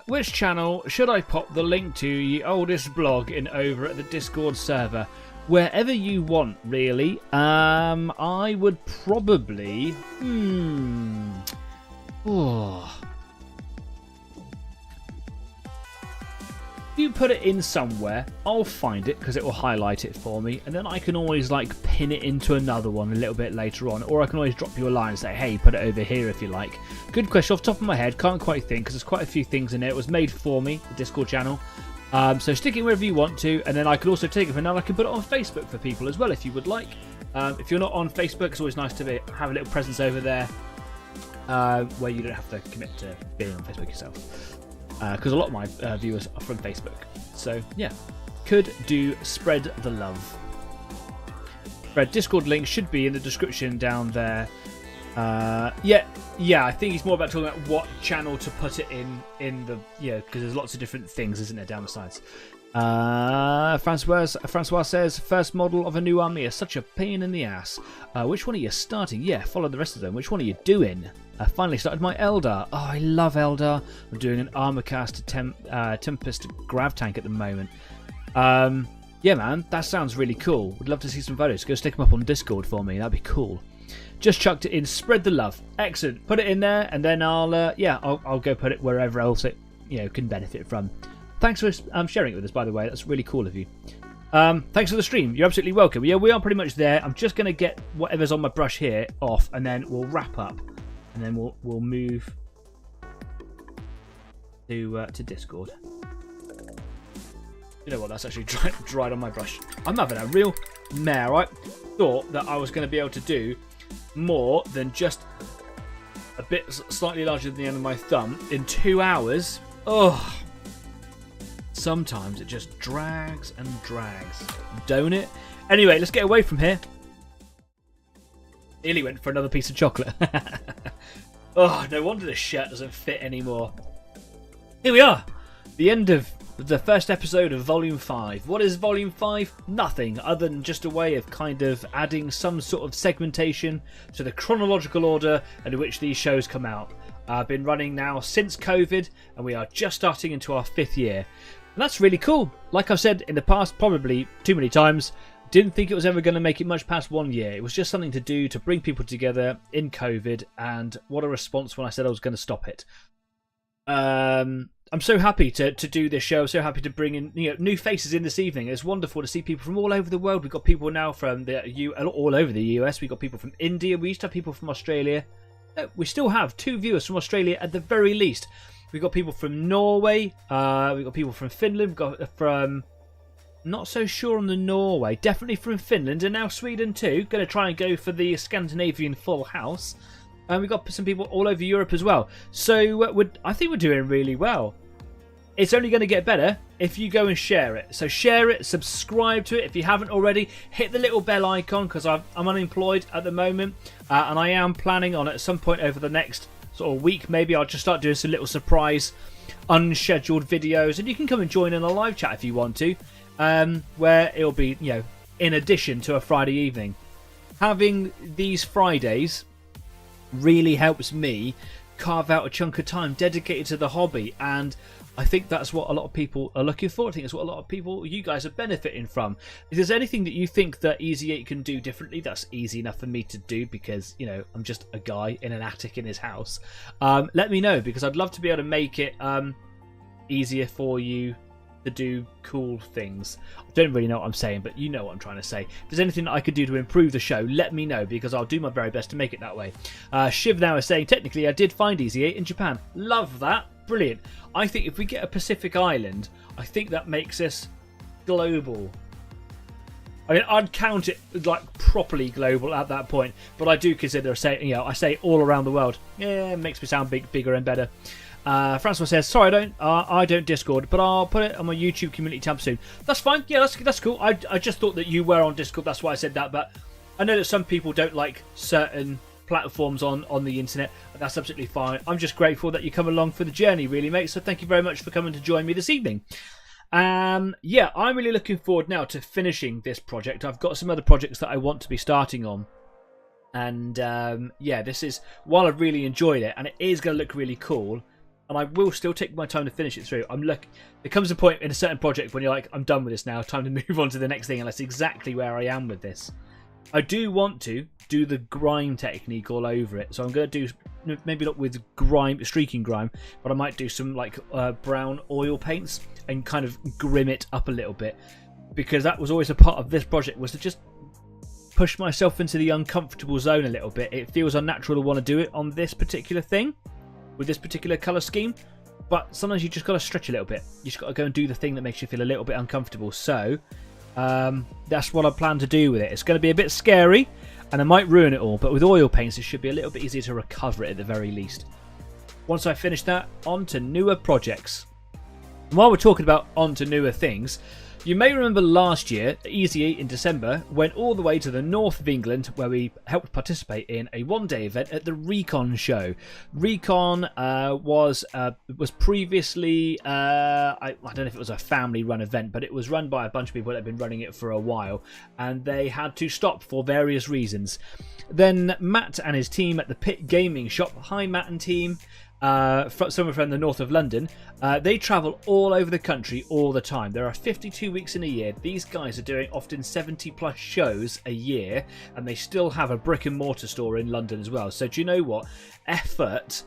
Which channel should I pop the link to ye oldest blog in over at the Discord server? Wherever you want, really. I would probably... You put it in somewhere, I'll find it because it will highlight it for me, and then I can always like pin it into another one a little bit later on, or I can always drop you a line and say, hey, put it over here if you like. Good question. Off the top of my head, can't quite think because there's quite a few things in there. It was made for me, the Discord channel, so stick it wherever you want to, and then I can also take it from now. I can put it on Facebook for people as well if you would like. If you're not on Facebook, it's always nice to have a little presence over there where you don't have to commit to being on Facebook yourself. Because a lot of my viewers are from Facebook. So, yeah. Could do spread the love. Discord link should be in the description down there. Yeah, I think he's more about talking about what channel to put it in the... Yeah, because there's lots of different things, isn't there, down the sides. Francois says, first model of a new army is such a pain in the ass. Which one are you starting? Yeah, follow the rest of them. Which one are you doing? I finally started my Eldar. Oh, I love Eldar. I'm doing an Armorcast Tempest Grav Tank at the moment. Yeah, man, that sounds really cool. Would love to see some photos. Go stick them up on Discord for me. That'd be cool. Just chucked it in. Spread the love. Excellent. Put it in there, and then I'll go put it wherever else it can benefit from. Thanks for sharing it with us, by the way. That's really cool of you. Thanks for the stream. You're absolutely welcome. Yeah, we are pretty much there. I'm just going to get whatever's on my brush here off, and then we'll wrap up. And then we'll move to Discord. You know what? That's actually dried on my brush. I'm having a real mare. I thought that I was going to be able to do more than just a bit slightly larger than the end of my thumb in 2 hours. Oh, sometimes it just drags and drags, don't it? Anyway, let's get away from here. Nearly went for another piece of chocolate. Oh, no wonder the shirt doesn't fit anymore. Here we are, the end of the first episode of Volume 5. What is Volume 5? Nothing other than just a way of kind of adding some sort of segmentation to the chronological order in which these shows come out. I've been running now since COVID, and we are just starting into our 5th year. And that's really cool. Like I've said in the past, probably too many times, didn't think it was ever going to make it much past 1 year. It was just something to do to bring people together in COVID, and what a response when I said I was going to stop it. I'm so happy to do this show. So happy to bring in new faces in this evening. It's wonderful to see people from all over the world. We've got people now from all over the US. We've got people from India. We used to have people from Australia. We still have 2 viewers from Australia at the very least. We've got people from Norway. We've got people from Finland. We've got from... Not so sure on the Norway. Definitely from Finland, and now Sweden too. Going to try and go for the Scandinavian full house. And we've got some people all over Europe as well. So I think we're doing really well. It's only going to get better if you go and share it. So share it, subscribe to it. If you haven't already, hit the little bell icon, because I'm unemployed at the moment. And I am planning on at some point over the next sort of week, maybe I'll just start doing some little surprise unscheduled videos. And you can come and join in a live chat if you want to. Where it'll be, in addition to a Friday evening. Having these Fridays really helps me carve out a chunk of time dedicated to the hobby, and I think that's what a lot of people are looking for. I think it's what a lot of people, you guys, are benefiting from. If there's anything that you think that Easy 8 can do differently, that's easy enough for me to do, because I'm just a guy in an attic in his house. Let me know, because I'd love to be able to make it easier for you to do cool things. I don't really know what I'm saying, but you know what I'm trying to say. If there's anything that I could do to improve the show, let me know, because I'll do my very best to make it that way. Shiv now is saying, technically I did find Easy 8 in Japan. Love that. Brilliant. I think if we get a Pacific island, I think that makes us global. I mean, I'd count it like properly global at that point, but I do consider saying, I say all around the world. Yeah, it makes me sound bigger and better. Francois says, sorry, I don't Discord, but I'll put it on my YouTube community tab soon. That's fine. Yeah, that's cool. I just thought that you were on Discord. That's why I said that. But I know that some people don't like certain platforms on the internet, and that's absolutely fine. I'm just grateful that you come along for the journey, really, mate. So thank you very much for coming to join me this evening. Yeah, I'm really looking forward now to finishing this project. I've got some other projects that I want to be starting on. And yeah, this is, while I've really enjoyed it, and it is going to look really cool, and I will still take my time to finish it through. There comes a point in a certain project when you're like, I'm done with this now, time to move on to the next thing, and that's exactly where I am with this. I do want to do the grime technique all over it, so I'm going to do, maybe not with grime, streaking grime, but I might do some like brown oil paints and kind of grim it up a little bit, because that was always a part of this project, was to just push myself into the uncomfortable zone a little bit. It feels unnatural to want to do it on this particular thing, with this particular colour scheme, but sometimes you just got to stretch a little bit. You just got to go and do the thing that makes you feel a little bit uncomfortable. So that's what I plan to do with it. It's going to be a bit scary, and I might ruin it all, but with oil paints it should be a little bit easier to recover it at the very least. Once I finish that, on to newer projects. And while we're talking about on to newer things, you may remember last year, Easy 8 in December went all the way to the north of England, where we helped participate in a one-day event at the Recon show. Recon was previously, I don't know if it was a family-run event, but it was run by a bunch of people that had been running it for a while, and they had to stop for various reasons. Then Matt and his team at the Pit Gaming Shop, hi Matt and team, somewhere from the north of London, they travel all over the country all the time. There are 52 weeks in a year. These guys are doing often 70 plus shows a year, and they still have a brick and mortar store in London as well. So do you know what? Effort,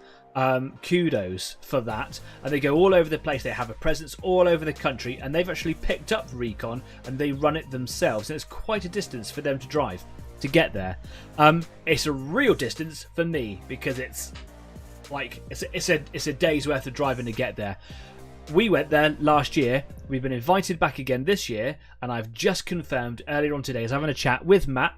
kudos for that. And they go all over the place. They have a presence all over the country, and they've actually picked up Recon and they run it themselves, and it's quite a distance for them to drive to get there. It's a real distance for me, because it's like it's a day's worth of driving to get there. We went there last year. We've been invited back again this year, and I've just confirmed earlier on today, as having a chat with Matt,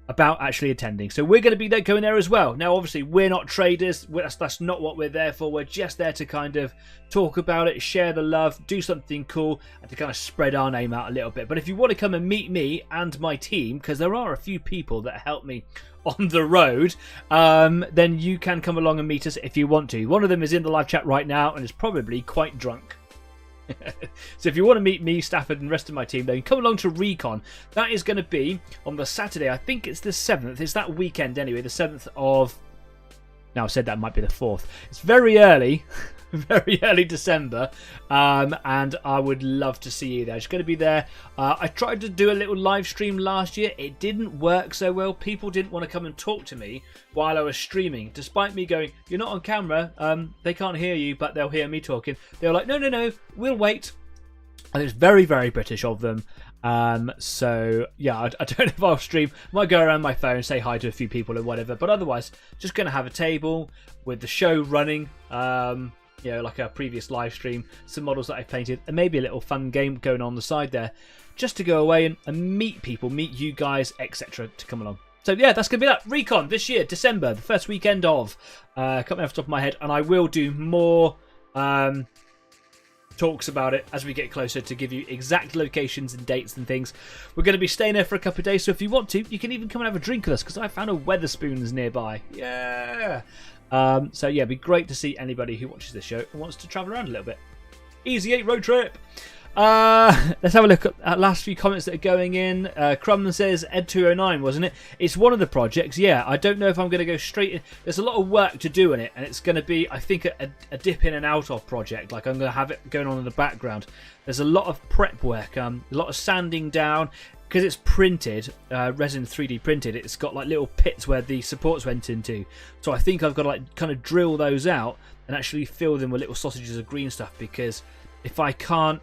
about actually attending. So we're going to be there, going there as well. Now, obviously, we're not traders. That's not what we're there for. We're just there to kind of talk about it, share the love, do something cool, and to kind of spread our name out a little bit. But if you want to come and meet me and my team, because there are a few people that help me on the road, then you can come along and meet us if you want to. One of them is in the live chat right now and is probably quite drunk. So if you want to meet me, Stafford, and the rest of my team, then come along to Recon. That is going to be on the Saturday. I think it's the 7th. It's that weekend anyway, the 7th of... Now, I said that might be the 4th. It's very early. Very early December, and I would love to see you there. It's going to be there. I tried to do a little live stream last year. It didn't work so well. People didn't want to come and talk to me while I was streaming, despite me going, "You're not on camera. They can't hear you, but they'll hear me talking." They were like, "No, we'll wait." And it's very, very British of them. So yeah, I don't know if I'll stream. I might go around my phone, say hi to a few people or whatever, but otherwise, just going to have a table with the show running. You know, like a previous live stream, some models that I've painted, and maybe a little fun game going on the side there, just to go away and meet people, meet you guys, etc. to come along. So yeah, that's going to be that. Recon this year, December, the first weekend of. Can't remember off the top of my head, and I will do more talks about it as we get closer to give you exact locations and dates and things. We're going to be staying there for a couple of days, so if you want to, you can even come and have a drink with us, because I found a Wetherspoons nearby. Yeah! So yeah, it'd be great to see anybody who watches this show and wants to travel around a little bit. Easy 8 road trip. Let's have a look at last few comments that are going in. Crumman says Ed 209, wasn't it? It's one of the projects. Yeah, I don't know if I'm going to go straight in. There's a lot of work to do in it, and it's going to be, I think, a dip in and out of project. Like, I'm going to have it going on in the background. There's a lot of prep work, a lot of sanding down. Because it's printed, resin 3D printed, it's got like little pits where the supports went into. So I think I've got to like kind of drill those out and actually fill them with little sausages of green stuff. Because if I can't,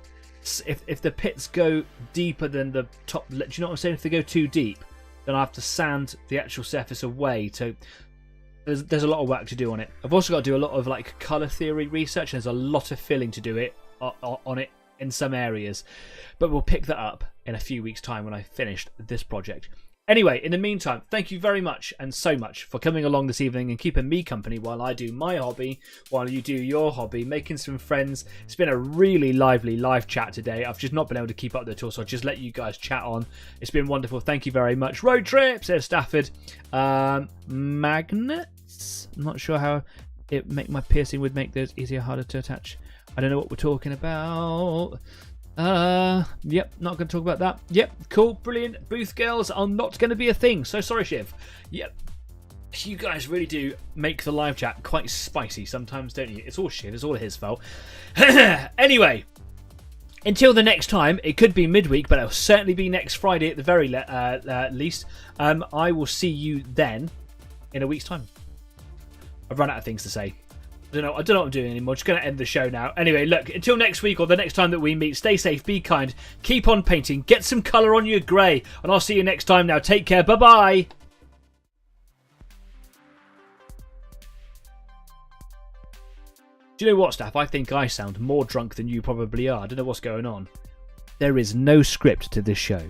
if the pits go deeper than the top, do you know what I'm saying? If they go too deep, then I have to sand the actual surface away. So there's a lot of work to do on it. I've also got to do a lot of like colour theory research. And there's a lot of filling to do it on it in some areas. But we'll pick that up in a few weeks' time when I finished this project. Anyway, in the meantime, thank you very much and so much for coming along this evening and keeping me company while I do my hobby, while you do your hobby, making some friends. It's been a really lively live chat today. I've just not been able to keep up the tour, so I'll just let you guys chat on. It's been wonderful. Thank you very much. Road trip, says Stafford. Magnets? I'm not sure how my piercing would make those easier, harder to attach. I don't know what we're talking about. Yep, not going to talk about that. Yep, cool, brilliant. Booth girls are not going to be a thing. So sorry, Shiv. Yep, you guys really do make the live chat quite spicy sometimes, don't you? It's all Shiv. It's all his fault. Anyway, until the next time, it could be midweek, but it'll certainly be next Friday at the very least. I will see you then in a week's time. I've run out of things to say. I don't know what I'm doing anymore. Just going to end the show now. Anyway, look, until next week or the next time that we meet, stay safe, be kind, keep on painting, get some colour on your grey, and I'll see you next time now. Take care. Bye-bye. Do you know what, Staff? I think I sound more drunk than you probably are. I don't know what's going on. There is no script to this show.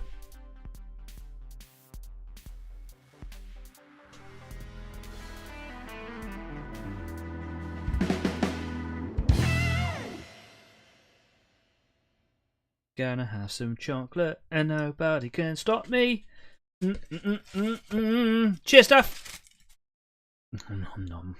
Gonna have some chocolate and nobody can stop me. Cheers, Staff. Nom nom nom.